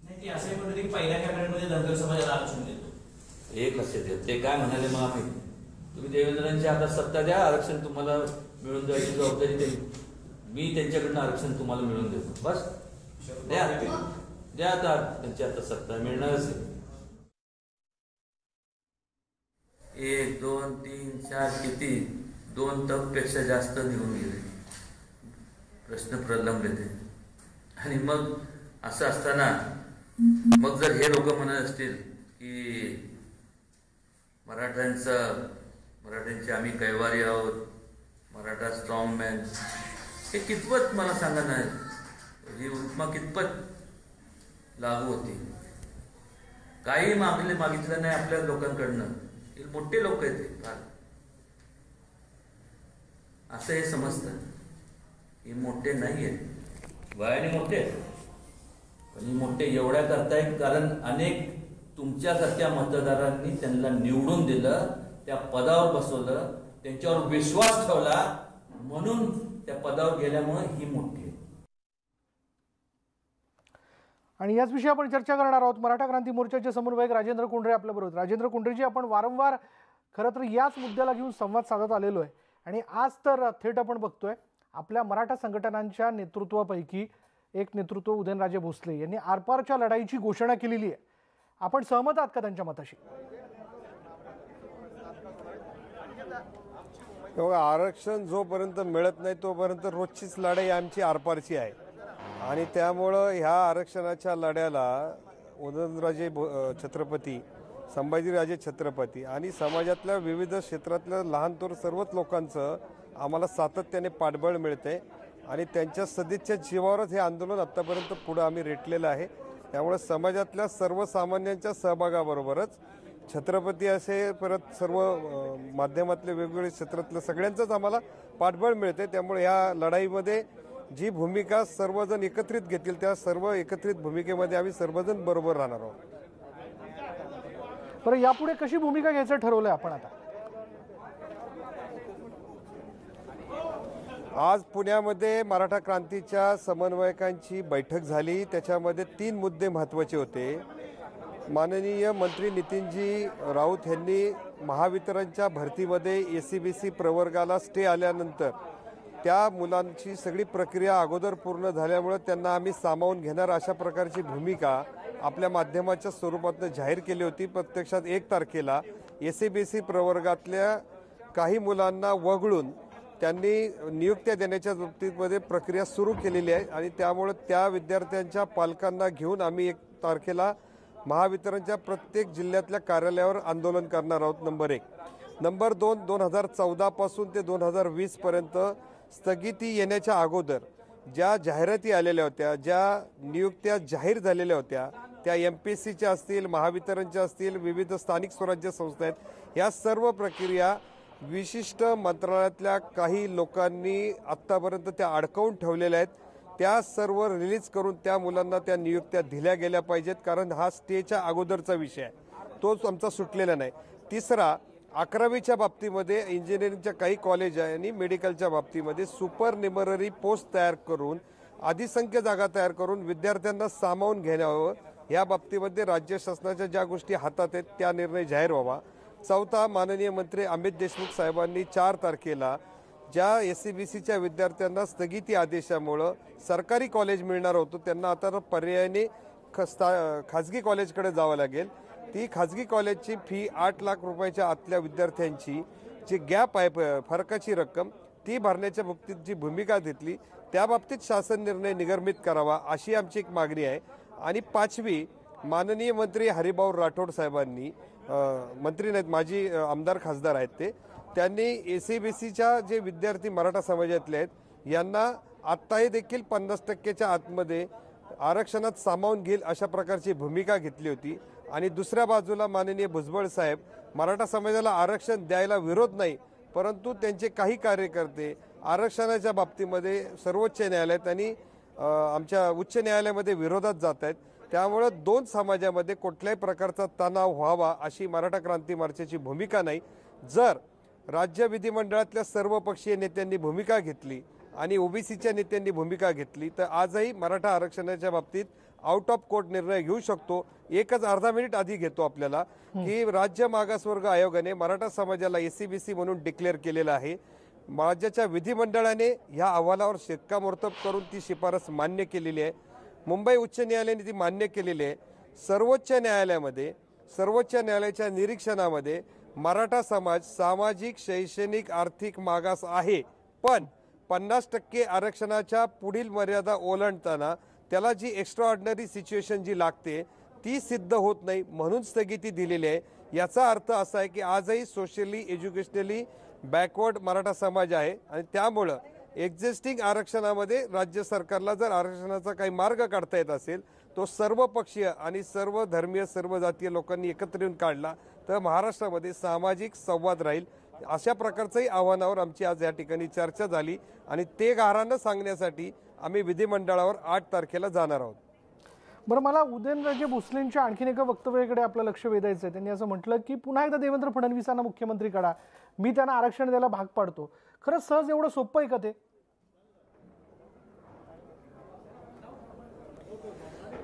नाही. ती असं म्हणते की पहिल्या कॅबिनेटमध्ये धनगर समाजाला आरक्षण देतो, एक लक्षात येत. ते काय म्हणाले मग आम्ही, तुम्ही देवेंद्रांच्या हातात सत्ता द्या, आरक्षण तुम्हाला मिळून द्यायची जबाबदारी देईल, मी त्यांच्याकडनं आरक्षण तुम्हाला मिळून देतो, बस द्या आता त्यांच्या हातात सत्ता मिळणारच आहे. 1 2 3 4 किती 2 तपपेक्षा जास्त निघून गेले, प्रश्न प्रलंबित आहे. आणि मग असं असताना मग जर हे लोक म्हणत असतील की मराठ्यांचे आम्ही कैवारी आहोत, मराठा स्ट्रॉंग मॅन, हे कितपत मला सांगा ना, ही उपमा कितपत लागू होती. काही मागितलं नाही आपल्या लोकांकडनं, हे मोठे लोक आहेत ते फार, असं हे समजतं. हे मोठे नाही आहेत, वयाने मोठे आहेत, पण हे मोठे एवढ्या करतायत कारण अनेक तुमच्यासारख्या मतदारांनी त्यांना निवडून दिलं, त्या पदावर बसवलं, त्यांच्यावर विश्वास ठेवला, म्हणून त्या पदावर गेल्यामुळे ही मोठी आहे. आणि याच विषयी आपण चर्चा करणार आहोत. मराठा क्रांती मोर्चाचे समन्वयक राजेंद्र कोंढरे आपल्याबरोबर. राजेंद्र कोंढरेजी, आपण वारंवार खरं तर याच मुद्द्याला घेऊन संवाद साधत आलेलो आहे आणि आज तर थेट आपण बघतोय आपल्या मराठा संघटनांच्या नेतृत्वापैकी एक नेतृत्व उदयनराजे भोसले यांनी आरपारच्या लढाईची घोषणा केलेली आहे. आपण सहमत आहात का त्यांच्या मताशी? आरक्षण जोपर्यंत मिळत नाही तोपर्यंत रोजचीच लढाई आमची आरपारची आहे आणि त्यामुळं ह्या आरक्षणाच्या लढ्याला उदयनराजे छत्रपती, संभाजीराजे छत्रपती आणि समाजातल्या विविध क्षेत्रातल्या लहान थोर सर्वच लोकांचं आम्हाला सातत्याने पाठबळ मिळते आणि त्यांच्या सदिच्छा जीवावरच हे आंदोलन आत्तापर्यंत पुढं आम्ही रेटलेलं आहे. त्यामुळे समाजातल्या सर्वसामान्यांच्या सहभागाबरोबरच छत्रपती असे परत सर्व माध्यमातले वेगवेगळे क्षेत्रातलं सगळ्यांचंच आम्हाला पाठबळ मिळते. त्यामुळे ह्या लढाईमध्ये जी भूमिका सर्वजण एकत्रित घेतील त्या सर्व एकत्रित भूमिकेमध्ये आम्ही सर्वजण बरोबर राहणार आहोत. बरं, यापुढे कशी भूमिका घ्यायचं ठरवलंय आपण आता? आज पुण्यामध्ये मराठा क्रांतीच्या समन्वयकांची बैठक झाली. त्याच्यामध्ये 3 मुद्दे महत्त्वाचे होते. माननीय मंत्री नितीनजी राऊत यांनी महावितरणच्या भरतीमध्ये ACBC प्रवर्गाला स्टे आल्यानंतर त्या मुलांची सगळी प्रक्रिया अगोदर पूर्ण झाल्यामुळे त्यांना आम्ही सामावून घेणार अशा प्रकारची भूमिका आपल्या माध्यमाच्या स्वरूपातून जाहीर केली होती. प्रत्यक्षात 1 तारखेला ACBC प्रवर्गातल्या काही मुलांना वगळून त्यांनी नियुक्त्या देण्याच्या बाबतीमध्ये प्रक्रिया सुरू केलेली आहे आणि त्यामुळे त्या विद्यार्थ्यांच्या पालकांना घेऊन आम्ही 1 तारखेला महावितरणच्या प्रत्येक जिल्ह्यातल्या कार्यालयावर आंदोलन करणार आहोत. नंबर 1. नंबर 2, 2014 पासून ते 2020 पर्यंत स्थगिती येण्याच्या अगोदर ज्या जाहिराती आलेल्या होत्या, ज्या नियुक्त्या जाहीर झालेल्या होत्या, त्या MPSCच्या असतील, महावितरणच्या असतील, विविध स्थानिक स्वराज्य संस्था आहेत, या सर्व प्रक्रिया विशिष्ट मंत्रालयातल्या काही लोकांनी आत्तापर्यंत त्या अडकवून ठेवलेल्या आहेत. त्या सर्व रिलीज करून त्या मुलांना त्या नियुक्त्या दिल्या गेल्या पाहिजेत, कारण हा स्टेच्या अगोदरचा विषय आहे, तोच आमचा सुटलेला नाही. तिसरा, 11वीच्या बाबतीमध्ये इंजिनिअरिंगच्या काही कॉलेज आहे आणि मेडिकलच्या बाबतीमध्ये सुपर न्युमररी पोस्ट तयार करून अधिसंख्य जागा तयार करून विद्यार्थ्यांना सामावून घेण्यावं. या बाबतीमध्ये राज्य शासनाच्या ज्या गोष्टी हातात आहेत त्या निर्णय जाहीर व्हावा. चौथा, माननीय मंत्री अमित देशमुख साहेबांनी 4 तारखेला ज्या SCBCच्या विद्यार्थ्यांना स्थगिती आदेशामुळं सरकारी कॉलेज मिळणार होतं त्यांना आता पर्यायाने खाजगी कॉलेजकडे जावं लागेल. ती खाजगी कॉलेजची फी 8 लाख रुपयाच्या आतल्या विद्यार्थ्यांची जी गॅप आहे, फरकाची रक्कम, ती भरण्याच्या बाबतीत जी भूमिका घेतली त्या बाबतीत शासन निर्णय निगर्मित करावा अशी आमची एक मागणी आहे. आणि 5वी, माननीय मंत्री हरिभाऊ राठोड साहेबांनी, मंत्री नाहीत, माजी आमदार खासदार आहेत, त्यांनी SCBCच्या जे विद्यार्थी मराठा समाजातले आहेत यांना आत्ताही देखील 50%च्या आतमध्ये आरक्षणात सामावून घेईल अशा प्रकारची भूमिका घेतली होती. आणि दुसऱ्या बाजूला माननीय भुजबळ साहेब मराठा समाजाला आरक्षण द्यायला विरोध नाही, परंतु त्यांचे काही कार्यकर्ते आरक्षणाच्या बाबतीमध्ये सर्वोच्च न्यायालयात आणि आमच्या उच्च न्यायालयामध्ये विरोधात जात आहेत. त्यामुळं 2 समाजामध्ये कुठल्याही प्रकारचा तणाव व्हावा अशी मराठा क्रांती मोर्चाची भूमिका नाही. जर राज्य विधिमंडळातल्या सर्वपक्षीय नेत्यांनी भूमिका घेतली आणि OBCच्या नेत्यांनी भूमिका घेतली तर आजही मराठा आरक्षणाच्या बाबतीत आउट ऑफ कोर्ट निर्णय घेऊ शकतो. एकच अर्धा मिनिट आधी घेतो आपल्याला की राज्य मागासवर्ग आयोगाने मराठा समाजाला SCBC म्हणून डिक्लेअर केलेलं आहे. राज्याच्या विधिमंडळाने ह्या अहवालावर शिक्कामोर्तब करून ती शिफारस मान्य केलेली आहे. मुंबई उच्च न्यायालयाने ती मान्य केलेली आहे. सर्वोच्च न्यायालयाच्या निरीक्षणामध्ये मराठा समाज सामाजिक, शैक्षणिक, आर्थिक मागास आहे, पण 50% आरक्षणाच्या पुढील मर्यादा ओलांडताना त्याला जी एक्स्ट्रा ऑर्डिनरी सिच्युएशन जी लागते ती सिद्ध होत नाही, म्हणून स्थगिती दिलेली आहे. याचा अर्थ असा आहे की आजही सोशली, एज्युकेशनली बॅकवर्ड मराठा समाज आहे आणि त्यामुळं एक्झिस्टिंग आरक्षणामध्ये राज्य सरकारला जर आरक्षणाचा काही मार्ग काढता येत असेल तो सर्व पक्षीय आणि सर्व धर्मीय, सर्व जातीय लोकांनी एकत्र येऊन काढला तर महाराष्ट्रामध्ये सामाजिक संवाद राहील. अशा प्रकारच्याही आव्हानावर आमची आज या ठिकाणी चर्चा झाली आणि ते गाऱ्हाणं सांगण्यासाठी आम्ही विधिमंडळावर 8 तारखेला जाणार आहोत. बरं, मला उदयनराजे भोसलेंच्या आणखीन एका वक्तव्याकडे आपलं लक्ष वेधायचं आहे. त्यांनी असं म्हटलं की पुन्हा एकदा देवेंद्र फडणवीसांना मुख्यमंत्री करा, मी त्यांना आरक्षण द्यायला भाग पाडतो. खरंच सहज एवढं सोपं आहे का ते?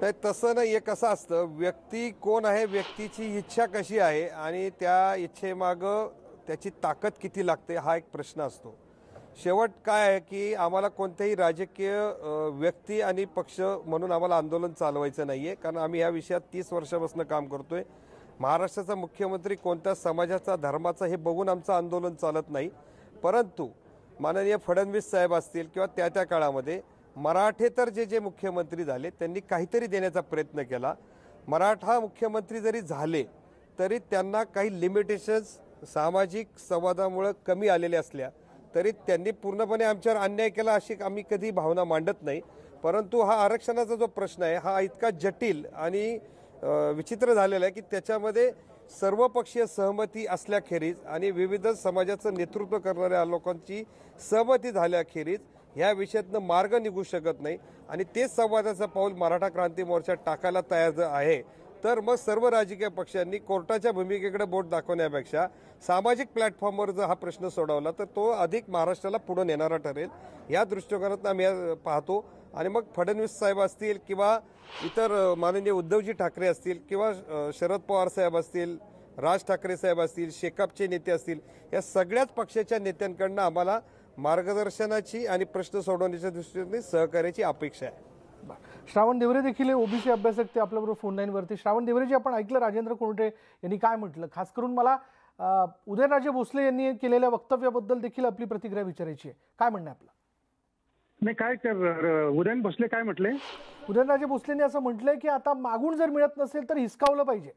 नाही, तसं नाही. एक असं असतं, व्यक्ती कोण आहे, व्यक्तीची इच्छा कशी आहे आणि त्या इच्छेमागं त्याची ताकद किती लागते हा एक प्रश्न असतो. शेवट काय आहे की आम्हाला कोणत्याही राजकीय व्यक्ती आणि पक्ष म्हणून आम्हाला आंदोलन चालवायचं नाही आहे, कारण आम्ही या विषयात 30 वर्षापासून काम करतो आहे. महाराष्ट्राचा मुख्यमंत्री कोणत्या समाजाचा, धर्माचा हे बघून आमचं आंदोलन चालत नाही. परंतु माननीय फडणवीस साहेब असतील किंवा त्या काळामध्ये मराठेतर जे मुख्यमंत्री झाले त्यांनी काहीतरी देण्याचा प्रयत्न केला. मराठा मुख्यमंत्री जरी झाले तरी त्यांना काही लिमिटेशन्स सामाजिक संवादामुळे कमी आलेल्या असल्या तरी त्यांनी पूर्णपणे आमच्यावर अन्याय केला अशी आम्ही कधी भावना मांडत नाही. परंतु हा आरक्षणाचा जो प्रश्न आहे हा इतका जटिल आणि विचित्र झालेला आहे की त्याच्यामध्ये सर्वपक्षीय सहमती असल्याखेरीज आणि विविध समाजाचं नेतृत्व करणाऱ्या लोकांची सहमती झाल्याखेरीज ह्या विषयातनं मार्ग निघू शकत नाही. आणि तेच संवादाचं पाऊल मराठा क्रांती मोर्चा टाकायला तयार आहे. तर मग सर्व राजकीय पक्षांनी कोर्टाच्या भूमिकेकडे बोट दाखवण्यापेक्षा सामाजिक प्लॅटफॉर्मवर जर हा प्रश्न सोडवला तर तो अधिक महाराष्ट्राला पुढे नेणारा ठरेल. या दृष्टिकोनातून आम्ही पाहतो. आणि मग फडणवीस साहेब असतील किंवा इतर माननीय उद्धवजी ठाकरे असतील किंवा शरद पवार साहेब असतील, राज ठाकरे साहेब असतील, शेकापचे नेते असतील, या सगळ्याच पक्षाच्या नेत्यांकडनं आम्हाला मार्गदर्शनाची आणि प्रश्न सोडवण्याच्या दृष्टीने सहकार्याची अपेक्षा आहे. श्रावण देवरे देखील OBC अभ्यासक ते आपल्याबरोबर फोन लाईनवरती. श्रावण देवरेजी, आपण ऐकलं राजेंद्र कोणटे यांनी काय म्हटलं. खास करून मला उदयनराजे भोसले यांनी केलेल्या वक्तव्याबद्दल देखील आपली प्रतिक्रिया विचारायची आहे. काय म्हणणं आपलं? नाही काय उदयन भोसले काय म्हटले? उदयनराजे भोसलेंनी असं म्हटलंय की आता मागून जर मिळत नसेल तर हिसकावलं पाहिजे.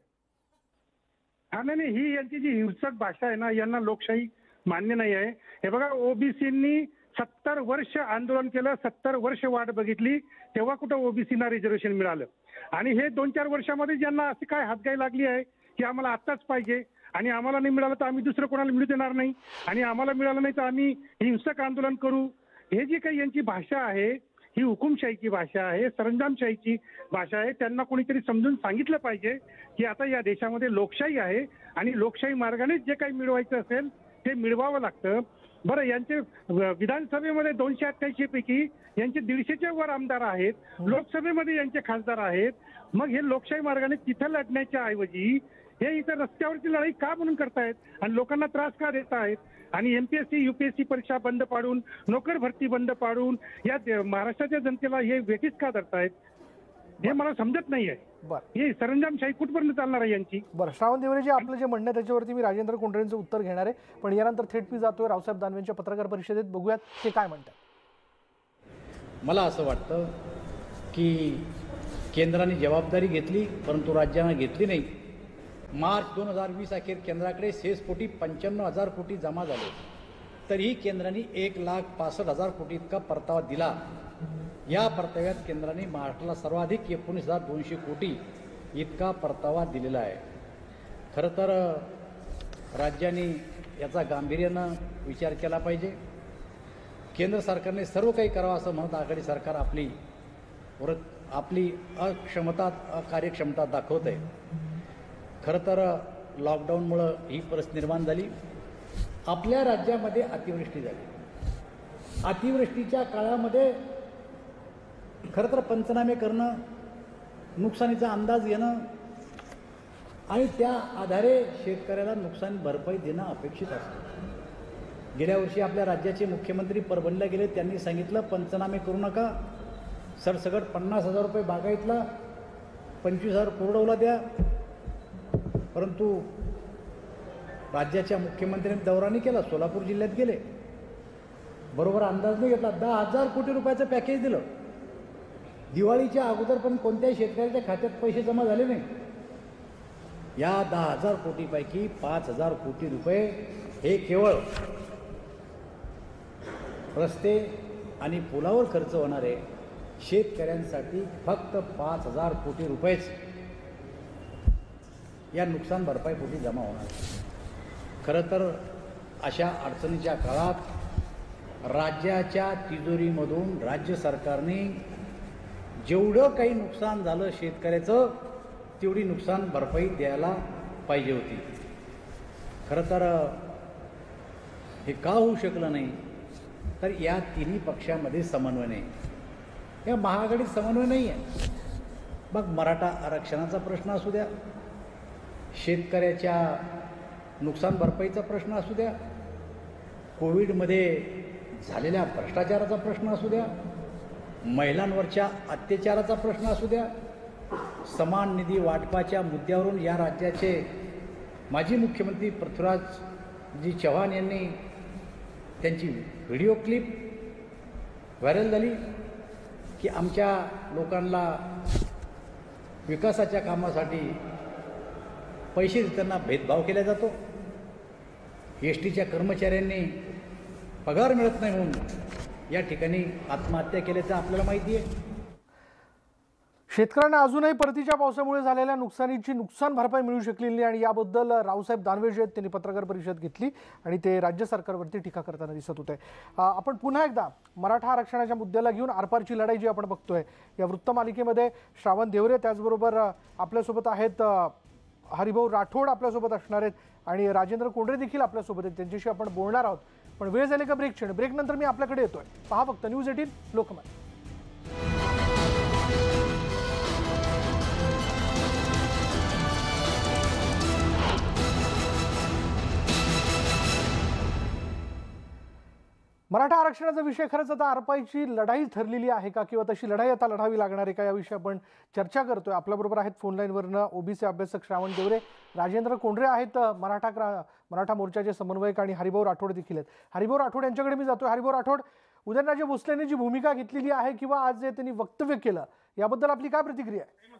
हा नाही, ही यांची जी हिंसक भाषा आहे ना, यांना लोकशाही मान्य नाही आहे. हे बघा, ओबीसींनी 70 वर्ष आंदोलन केलं, 70 वर्ष वाट बघितली, तेव्हा कुठं ओबीसीना रिझर्वेशन मिळालं. आणि हे 2-4 वर्षामध्ये ज्यांना अशी काय हातगाई लागली आहे की आम्हाला आत्ताच पाहिजे आणि आम्हाला नाही मिळालं तर आम्ही दुसरं कोणाला मिळू देणार नाही आणि आम्हाला मिळालं नाही तर आम्ही हिंसक आंदोलन करू, हे जी काही यांची भाषा आहे ही हुकुमशाहीची भाषा आहे, सरंजामशाहीची भाषा आहे. त्यांना कोणीतरी समजून सांगितलं पाहिजे की आता या देशामध्ये लोकशाही आहे आणि लोकशाही मार्गाने जे काही मिळवायचं असेल ते मिळवावं लागतं. बरं, यांचे विधानसभेमध्ये 288 पैकी यांचे 150च्या वर आमदार आहेत, लोकसभेमध्ये यांचे खासदार आहेत. मग हे लोकशाही मार्गाने तिथं लढण्याच्या ऐवजी हे इथं रस्त्यावरची लढाई का म्हणून करतायत आणि लोकांना त्रास का देत आहेत? आणि एमपीएससी यूपीएससी परीक्षा बंद पाडून, नोकर भरती बंद पाडून या महाराष्ट्राच्या जनतेला हे वेठीस का धरतायत हे मला समजत नाहीये. हे सरंजामशाही कुठपर्यंत चालणार आहे यांची? बरं, श्रावण देवरेजी, आपलं जे म्हणणं आहे त्याच्यावरती मी राजेंद्र कोंढरेंचं उत्तर घेणार आहे, पण यानंतर थेट मी जातोय रावसाहेब दानवेंच्या पत्रकार परिषदेत. बघूयात ते काय म्हणतात. मला असं वाटतं की केंद्राने जबाबदारी घेतली परंतु राज्यानं घेतली नाही. मार्च 2020 अखेर केंद्राकडे सेसपोटी 55,000 कोटी जमा झाले, तरीही केंद्राने 1,65,000 कोटी इतका परतावा दिला. या परताव्यात केंद्राने महाराष्ट्राला सर्वाधिक 19,200 कोटी इतका परतावा दिलेला आहे. खरं तर राज्यांनी याचा गांभीर्यानं विचार केला पाहिजे. केंद्र सरकारने सर्व काही करावं असं म्हणत आघाडी सरकार आपली अक्षमता, अकार्यक्षमता दाखवत आहे. खरं तर लॉकडाऊनमुळं ही परिस्थिती निर्माण झाली. आपल्या राज्यामध्ये अतिवृष्टी झाली. अतिवृष्टीच्या काळामध्ये खरं तर पंचनामे करणं, नुकसानीचा अंदाज घेणं आणि त्या आधारे शेतकऱ्याला नुकसान भरपाई देणं अपेक्षित असतं. गेल्या वर्षी आपल्या राज्याचे मुख्यमंत्री परभणीला गेले, त्यांनी सांगितलं पंचनामे करू नका, सरसकट 50,000 रुपये बागायतला, 25,000 कोरडवला द्या. परंतु राज्याच्या मुख्यमंत्र्यांनी दौरा नाही केला, सोलापूर जिल्ह्यात गेले, बरोबर अंदाज नाही घेतला, 10,000 कोटी रुपयाचं पॅकेज दिलं. दिवाळीच्या अगोदर पण कोणत्याही शेतकऱ्याच्या खात्यात पैसे जमा झाले नाही. या 10,000 कोटीपैकी 5,000 कोटी रुपये हे केवळ रस्ते आणि पुलावर खर्च होणारे, शेतकऱ्यांसाठी फक्त 5,000 कोटी रुपयेच या नुकसान भरपाईपोटी जमा होणार. खरं तर अशा अडचणीच्या काळात राज्याच्या तिजोरीमधून राज्य सरकारने जेवढं काही नुकसान झालं शेतकऱ्याचं, तेवढी नुकसान भरपाई द्यायला पाहिजे होती. खरं तर हे का होऊ शकलं नाही, तर या तिन्ही पक्षामध्ये समन्वय नाही. या महाआघाडीत समन्वय नाही आहे. मग मराठा आरक्षणाचा प्रश्न असू द्या, शेतकऱ्याच्या नुकसान भरपाईचा प्रश्न असू द्या, कोविडमध्ये झालेल्या भ्रष्टाचाराचा प्रश्न असू द्या, महिलांवरच्या अत्याचाराचा प्रश्न असू द्या, समान निधी वाटपाच्या मुद्द्यावरून या राज्याचे माजी मुख्यमंत्री पृथ्वीराजजी चव्हाण यांनी त्यांची व्हिडिओ क्लिप व्हायरल झाली की आमच्या लोकांना विकासाच्या कामासाठी पैसे देताना भेदभाव केला जातो, एसटीच्या कर्मचाऱ्यांनी पगार मिळत नाही म्हणून या ठिकाणी आत्महत्या केल्याचं आपल्याला माहिती आहे. शेतकऱ्यांना अजूनही परतीच्या पावसामुळे झालेल्या नुकसानीची नुकसान भरपाई मिळू शकलेली नाही आणि याबद्दल रावसाहेब दानवे जे आहेत त्यांनी पत्रकार परिषद घेतली आणि ते राज्य सरकारवरती टीका करताना दिसत होते. आपण पुन्हा एकदा मराठा आरक्षणाच्या मुद्द्याला घेऊन आरपारची लढाई जी आपण बघतोय या वृत्तमालिकेमध्ये श्रावण देवरे, त्याचबरोबर आपल्यासोबत आहेत हरिभाऊ राठोड आपल्यासोबत असणार आहेत आणि राजेंद्र कोंढरे देखील आपल्यासोबत आहेत, त्यांच्याशी आपण बोलणार आहोत. पण वेळ झाली का ब्रेकची? ब्रेकनंतर मी आपल्याकडे येतोय. पहा फक्त न्यूज 18 लोकमत. मराठा आरक्षणाचा विषय खरंच आता आरपाईची लढाई ठरलेली आहे का, किंवा तशी लढाई आता लढावी लागणार आहे का, याविषयी आपण चर्चा करतोय. आपल्याबरोबर आहेत फोनलाईनवरनं ओबीसी अभ्यासक श्रावण देवरे, राजेंद्र कोंढरे आहेत मराठा मोर्चाचे समन्वयक आणि हरिभाऊ राठोड देखील आहेत. हरिभाऊ राठोड यांच्याकडे मी जातोय. हरिभाऊ राठोड, उदयनराजे भोसलेंनी जी भूमिका घेतलेली आहे किंवा आज जे त्यांनी वक्तव्य केलं याबद्दल आपली काय प्रतिक्रिया आहे?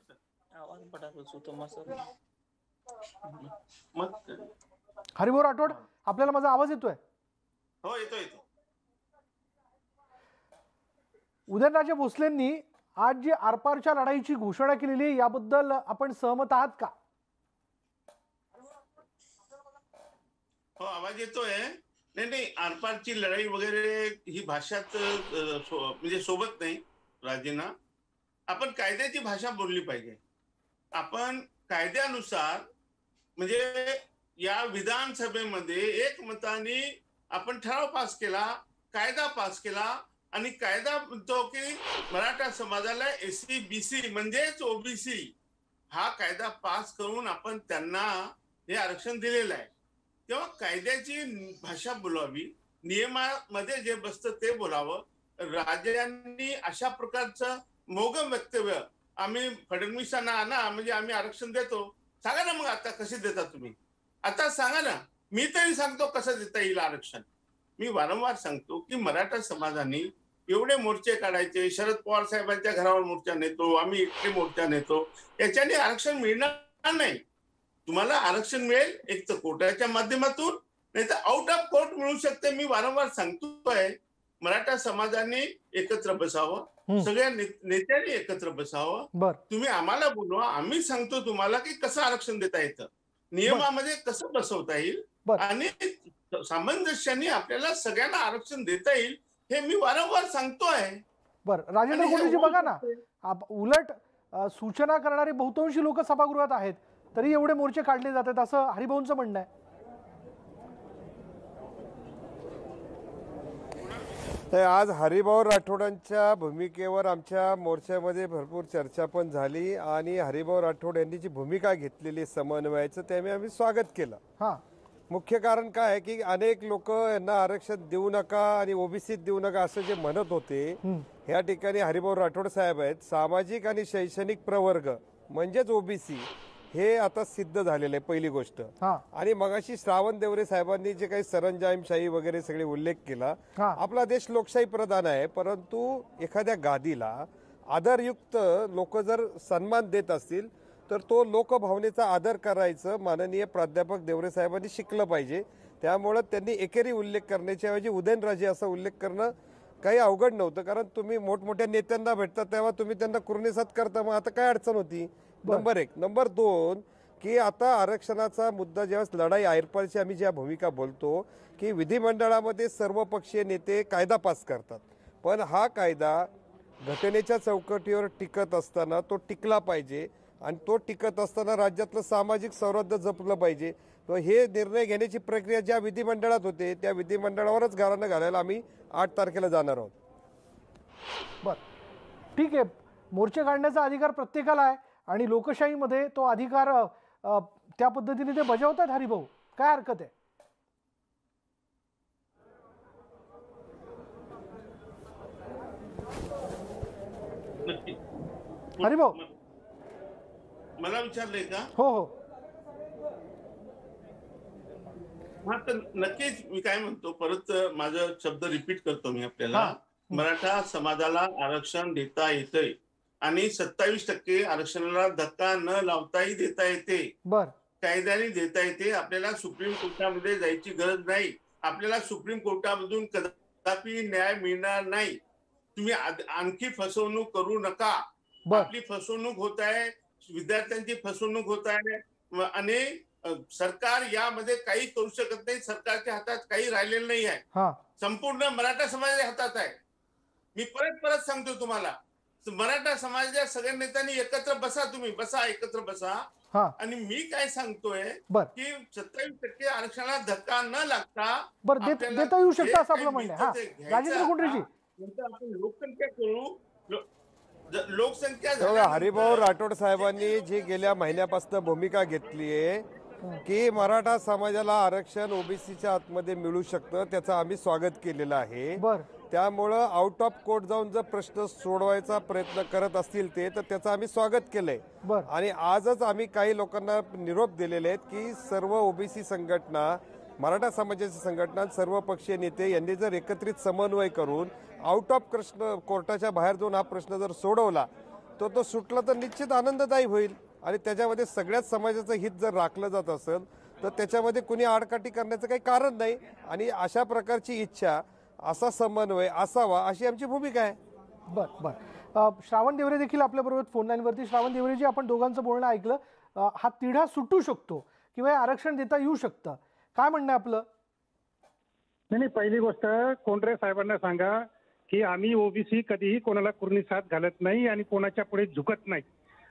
हरिभाऊ राठोड, आपल्याला माझा आवाज येतोय? हो, येतो. उदयनराजे भोसलेंनी आज जी आरपारच्या लढाईची घोषणा केलेली आहे याबद्दल आपण सहमत आहात का? हो, आवाज येतोय. नाही, आरपारची लढाई वगैरे ही भाषात म्हणजे सोबत नाही राजेंना. आपण कायद्याची भाषा बोलली पाहिजे. आपण कायद्यानुसार म्हणजे या विधानसभेमध्ये एकमताने आपण ठराव पास केला, कायदा पास केला आणि कायदा म्हणतो की मराठा समाजाला SC BC म्हणजेच OBC हा कायदा पास करून आपण त्यांना हे आरक्षण दिलेलं आहे. तेव्हा कायद्याची भाषा बोलावी, नियमामध्ये जे बसतं ते बोलावं. राजांनी अशा प्रकारचं मोगम वक्तव्य आम्ही फडणवीसांना आणा म्हणजे आम्ही आरक्षण देतो, सांगा ना मग आता कसे देता तुम्ही, आता सांगा ना. मी तरी सांगतो कसं देता येईल आरक्षण. मी वारंवार सांगतो की मराठा समाजाने एवढे मोर्चे काढायचे, शरद पवार साहेबांच्या घरावर मोर्चा नेतो, आम्ही इकडे मोर्चा नेतो, याच्याने आरक्षण मिळणार नाही. तुम्हाला आरक्षण मिळेल एक तर कोर्टाच्या माध्यमातून, नाही तर आउट ऑफ कोर्ट मिळू शकते. मी वारंवार सांगतोय मराठा समाजाने एकत्र बसावं, सगळ्या नेत्यांनी एकत्र बसावं. तुम्ही आम्हाला बोलवा, आम्ही सांगतो तुम्हाला की कसं आरक्षण देता येतं, नियमामध्ये कसं बसवता येईल आणि सामंजस्याने आपल्याला सगळ्यांना आरक्षण देता येईल हे मी वारंवार सांगतोय. बरं राजेंद्र कोंडीजी, बघा ना, उलट सूचना करणारे बहुतांशी लोक सभागृहात आहेत तरी एवढे मोर्चे काढले जातात असं हरिभाऊंचं म्हणणं आहे. आज हरिभाऊ राठोडांच्या भूमिकेवर आमच्या मोर्चामध्ये भरपूर चर्चा पण झाली आणि हरिभाऊ राठोड यांनी जी भूमिका घेतलेली समन्वयाचं त्यामुळे आम्ही स्वागत केलं. मुख्य कारण काय आहे की अनेक लोक यांना आरक्षण देऊ नका आणि ओबीसीत देऊ नका असं जे म्हणत होते, ह्या ठिकाणी हरिभाऊ राठोड साहेब आहेत. सामाजिक आणि शैक्षणिक प्रवर्ग म्हणजेच ओबीसी हे आता सिद्ध झालेलं आहे पहिली गोष्ट. आणि मगाशी श्रावण देवरे साहेबांनी जे काही सरंजामशाही वगैरे सगळे उल्लेख केला, आपला देश लोकशाही प्रधान आहे, परंतु एखाद्या गादीला आदरयुक्त लोक जर सन्मान देत असतील तर तो लोकभावनेचा आदर करायचं माननीय प्राध्यापक देवरे साहेबांनी शिकलं पाहिजे. त्यामुळं त्यांनी एकेरी उल्लेख करण्याच्या ऐवजी उदयनराजे असा उल्लेख करणं काही अवघड नव्हतं, कारण तुम्ही मोठमोठ्या नेत्यांना भेटता तेव्हा तुम्ही त्यांना कुर्णिसात करता, मग आता काय अडचण होती. नंबर 1. नंबर 2 की आता आरक्षणाचा मुद्दा ज्यावेळेस लढाई आयरपारची आम्ही ज्या भूमिका बोलतो की विधिमंडळामध्ये सर्वपक्षीय नेते कायदा पास करतात, पण हा कायदा घटनेच्या चौकटीवर टिकत असताना तो टिकला पाहिजे आणि तो टिकत असताना राज्यातलं सामाजिक सौहार्द जपलं पाहिजे. तर हे निर्णय घेण्याची प्रक्रिया ज्या विधिमंडळात होते त्या विधिमंडळावरच गाळानं घालायला आम्ही 8 तारखेला जाणार आहोत. बर, ठीक आहे. मोर्चे काढण्याचा अधिकार प्रत्येकाला आहे आणि लोकशाहीमध्ये तो अधिकार त्या पद्धतीने ते बजावतात. हरिभाऊ, काय हरकत आहे? हरिभाऊ मला विचारलंय का? हो हो. हा, तर नक्कीच मी काय म्हणतो, परत माझा शब्द रिपीट करतो मी आपल्याला. मराठा समाजाला आरक्षण देता येतंय आणि 27% आरक्षणाला धक्का न लावताही देता येते, कायद्याने देता येते. आपल्याला सुप्रीम कोर्टामध्ये जायची गरज नाही, आपल्याला सुप्रीम कोर्टामधून कदापि न्याय मिळणार नाही. तुम्ही आणखी फसवणूक करू नका. आपली फसवणूक होत आहे, विद्यार्थ्यांची फसवणूक होत आहे आणि सरकार यामध्ये काही करू शकत नाही. सरकारच्या हातात काही राहिलेलं नाही आहे, संपूर्ण मराठा समाजाच्या हातात आहे. मी परत सांगतो तुम्हाला, मराठा समाजाच्या सगळ्या नेत्यांनी एकत्र बसा, तुम्ही बसा, एकत्र बसा. आणि मी काय सांगतोय की 27% आरक्षणाला धक्का न लागता देता येऊ शकतं असं आपलं म्हणणं आहे. राजेंद्र कुंडरेजी, आपण लोकसंख्या करू, लोकसंख्या. हरिभाऊ राठोड साहेबांनी जी गेल्या महिन्यापासून भूमिका घेतली आहे की मराठा समाजाला आरक्षण ओबीसीच्या आतमध्ये मिळू शकतं, त्याचं आम्ही स्वागत केलेलं आहे. त्यामुळं आउट ऑफ कोर्ट जाऊन जर प्रश्न सोडवायचा प्रयत्न करत असतील ते, तर त्याचं आम्ही स्वागत केलंय. आणि आजच आम्ही काही लोकांना निरोप दिलेले आहेत की सर्व ओबीसी संघटना, मराठा समाजाच्या संघटना, सर्व पक्षीय नेते यांनी जर एकत्रित समन्वय करून आउट ऑफ प्रश्न कोर्टाच्या बाहेर जाऊन हा प्रश्न जर सोडवला तर तो सुटला तर निश्चित आनंददायी होईल आणि त्याच्यामध्ये सगळ्याच समाजाचं हित जर राखलं जात असेल तर त्याच्यामध्ये कुणी आडकाठी करण्याचं काही कारण नाही आणि अशा प्रकारची इच्छा असा समन्वय असावा अशी आमची भूमिका आहे. बर श्रावण देवरे देखील आपल्याबरोबर फोन लाईनवरती. श्रावण देवरेजी, आपण दोघांचं बोलणं ऐकलं. हा तिढा सुटू शकतो किंवा आरक्षण देता येऊ शकतं, काय म्हणणं आहे आपलं? नाही, पहिली गोष्ट कोंढरे साहेबांना सांगा की आम्ही ओबीसी कधीही कोणाला कुर्णीस हात घालत नाही आणि कोणाच्या पुढे झुकत नाही.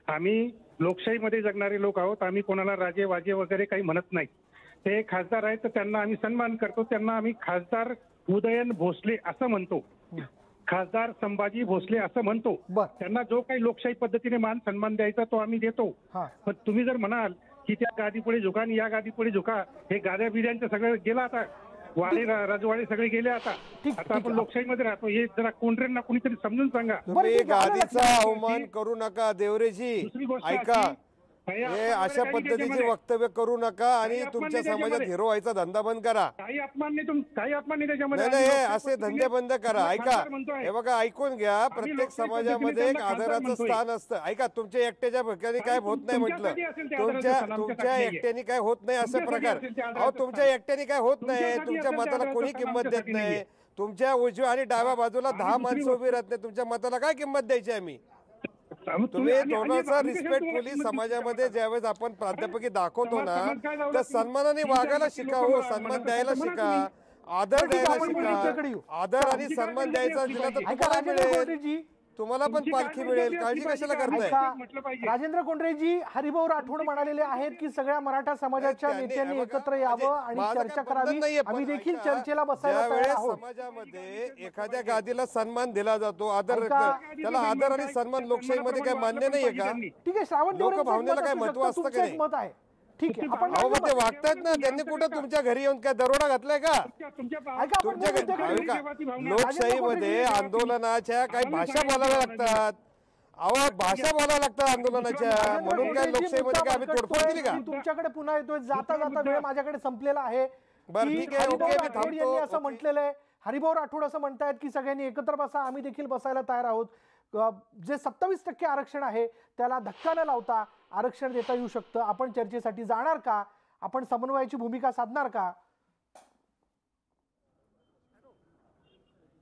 आम्ही लोकशाहीमध्ये जगणारे लोक आहोत. आम्ही कोणाला राजे वाजे वगैरे काही म्हणत नाही. ते खासदार आहेत तर त्यांना आम्ही सन्मान करतो. त्यांना आम्ही खासदार उदयन भोसले असं म्हणतो, खासदार संभाजी भोसले असं म्हणतो. त्यांना जो काही लोकशाही पद्धतीने मान सन्मान द्यायचा तो आम्ही देतो. पण तुम्ही जर म्हणाल की त्या गादीपुढे झुका आणि या गादीपुढे झुका, हे गाद्या बिड्यांचं सगळं गेलं आता, वाडे राजवाडे सगळे गेले. आता आपण लोकशाहीमध्ये राहतो. हे जरा कोंढरेंना कुणीतरी समजून सांगा. तुम्ही गादीचा अवमान करू नका देवरेजी, ऐका, हे अशा पद्धतीचे वक्तव्य करू नका आणि तुमच्या समाजात हिरो व्हायचा धंदा बंद करा. काही अपमान नाही त्याच्यामध्ये. नाही, हे असे धंदे बंद करा. ऐका, हे बघा, ऐकून घ्या, प्रत्येक समाजामध्ये एक आदराचं स्थान असतं. ऐका, तुमच्या एकट्याच्या भक्याने काय होत नाही म्हटलं, तुमच्या एकट्याने काय होत नाही असं प्रकार. अहो, तुमच्या एकट्याने काय होत नाही, तुमच्या मताला कोणी किंमत देत नाही. तुमच्या उजव्या आणि डाव्या बाजूला 10 माणसं उभी राहत नाही, तुमच्या मताला काय किंमत द्यायची आम्ही? तुम्ही थोडासा रिस्पेक्टफुली समाजामध्ये ज्यावेळेस आपण प्राध्यापकी दाखवतो ना तर सन्मानाने वागायला शिका, हो, सन्मान द्यायला शिका, आदर द्यायला शिका. आदर आणि सन्मान द्यायचा दिला तर तुम्हाला पण पालखी मिळेल. काळजी कशाला करताय? राजेंद्र कोंढरेजी, हरिभाऊ राठोड म्हणालेले आहेत की सगळ्या मराठा समाजाच्या नेत्यांनी एकत्र यावं आणि चर्चा करावी. आम्ही देखील चर्चेला बसायला तयार आहोत. समाजामध्ये एखाद्या गादीला सन्मान दिला जातो, आदर, त्याला आदर आणि सन्मान लोकशाहीमध्ये काय मान्य नाहीये का? ठीक आहे, श्रावण लोक भावनेला काय महत्व असतं का नाही? मत आहे, ठीक आहे. आपण ते वागतायत ना, त्यांनी कुठं तुमच्या घरी येऊन काय दरोडा घातलाय का? लोकशाहीमध्ये आंदोलनाच्या काही भाषा बोलायला लागतात. अहो, भाषा बोलायला लागतात आंदोलनाच्या, म्हणून काय लोकशाहीमध्ये काय आम्ही तोडफोड केली का? तुमच्याकडे पुन्हा येतोय, जाता जाता वेळ माझ्याकडे संपलेला आहे. बरं, ठीक आहे, ओके, मी थांबतो. असं म्हटलेलं आहे, हरिभाऊ राठोड असं म्हणतायत की सगळ्यांनी एकत्र बसा, आम्ही देखील बसायला तयार आहोत. जे 27% आरक्षण आहे त्याला धक्का न लावता आरक्षण देता येऊ शकतं. आपण चर्चेसाठी जाणार का? आपण समन्वयाची भूमिका साधणार का?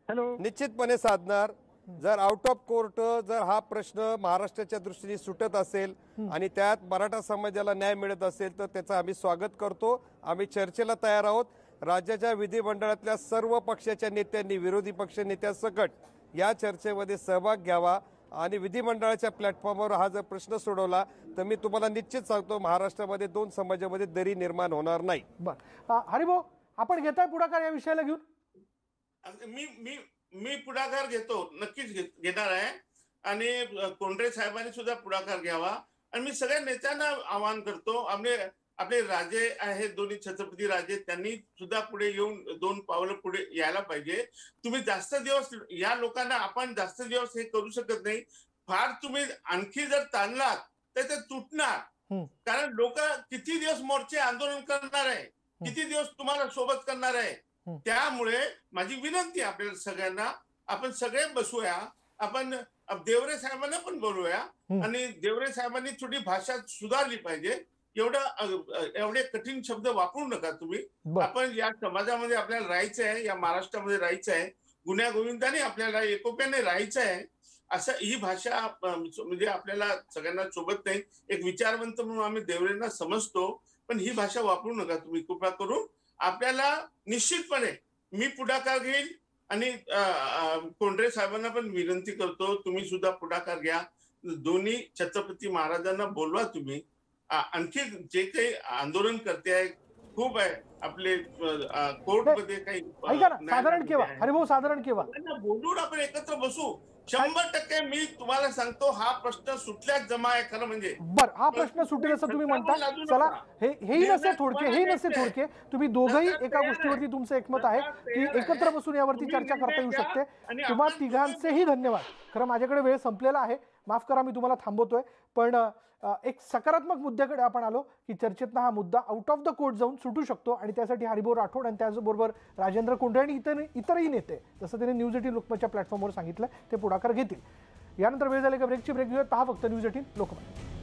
निश्चितपणे साधणार. जर आउट ऑफ कोर्ट जर हा प्रश्न महाराष्ट्राच्या दृष्टीने सुटत असेल आणि त्यात मराठा समाजाला न्याय मिळत असेल तर त्याचं आम्ही स्वागत करतो. आम्ही चर्चेला तयार आहोत. राज्याच्या विधिमंडळातल्या सर्व पक्षाच्या नेत्यांनी, विरोधी पक्ष नेत्यांसकट या चर्चेमध्ये सहभाग घ्यावा आणि विधिमंडळाच्या प्लॅटफॉर्मवर हा जर प्रश्न सोडवला तर मी तुम्हाला निश्चित सांगतो महाराष्ट्रामध्ये 2 समाजामध्ये दरी निर्माण होणार नाही. बरं, हरिभाऊ, आपण घेताय पुढाकार या विषयाला घेऊन? मी पुढाकार घेतो, नक्कीच घेणार आहे आणि कोंढरे साहेबांनी सुद्धा पुढाकार घ्यावा. आणि मी सगळ्या नेत्यांना आवाहन करतो, आपले राजे आहेत, दोन्ही छत्रपती राजे, त्यांनी सुद्धा पुढे येऊन 2 पावलं पुढे यायला पाहिजे. तुम्ही जास्त दिवस या लोकांना, आपण जास्त दिवस हे करू शकत नाही. फार तुम्ही आणखी जर ताणलात तर ते तुटणार. कारण लोक किती दिवस मोर्चे आंदोलन करणार आहे, किती दिवस तुम्हाला सोबत करणार आहे. त्यामुळे माझी विनंती आपल्याला सगळ्यांना, आपण सगळे बसूया, आपण देवरे साहेबांना पण बोलूया आणि देवरे साहेबांनी थोडी भाषा सुधारली पाहिजे. एवढे कठीण शब्द वापरू नका तुम्ही. आपण या समाजामध्ये आपल्याला राहायचं आहे, या महाराष्ट्रामध्ये राहायचं आहे, गुन्ह्या गोविंदाने आपल्याला एकोप्याने राहायचं आहे. असं ही भाषा म्हणजे आपल्याला सगळ्यांना सोबत नाही. एक विचारवंत म्हणून आम्ही देवरेंना समजतो, पण ही भाषा वापरू नका तुम्ही कृपा करून. आपल्याला निश्चितपणे मी पुढाकार घेईल आणि कोंढरे साहेबांना पण विनंती करतो, तुम्ही सुद्धा पुढाकार घ्या. दोन्ही छत्रपती महाराजांना बोलवा तुम्ही. आणखी जे काही आंदोलन करते आहे खूप आहे आपले कोर्टमध्ये काही साधारण केव्हा हरिभाऊ साधारण केव्हा बोलून आपण एकत्र बसू. 100% मी तुम्हाला सांगतो हा प्रश्न सुटल्याच जमा आहे खरं म्हणजे. बरं, हा प्रश्न सुटेल असं तुम्ही म्हणता. चला, हेही नसे थोडके तुम्ही दोघंही एका गोष्टीवरती तुमचं एकमत आहे की एकत्र बसून यावरती चर्चा करता येऊ शकते. तुम्हा तिघांचेही धन्यवाद. खरं माझ्याकडे वेळ संपलेला आहे. माफ करा मी तुम्हाला थांबवतोय, पण एक सकारात्मक मुद्द्याकडे आपण आलो की चर्चेतनं हा मुद्दा आउट ऑफ द कोर्ट जाऊन सुटू शकतो आणि त्यासाठी हरिभाऊ राठोड आणि त्याचबरोबर राजेंद्र कोंढरे आणि इतरही नेते, जसं त्यांनी न्यूज 18 लोकमतच्या प्लॅटफॉर्मवर सांगितलं, ते पुढाकार घेतील. यानंतर वेळ झाली का ब्रेकची. ब्रेक घेऊयात. पहा फक्त न्यूज 18 लोकमत.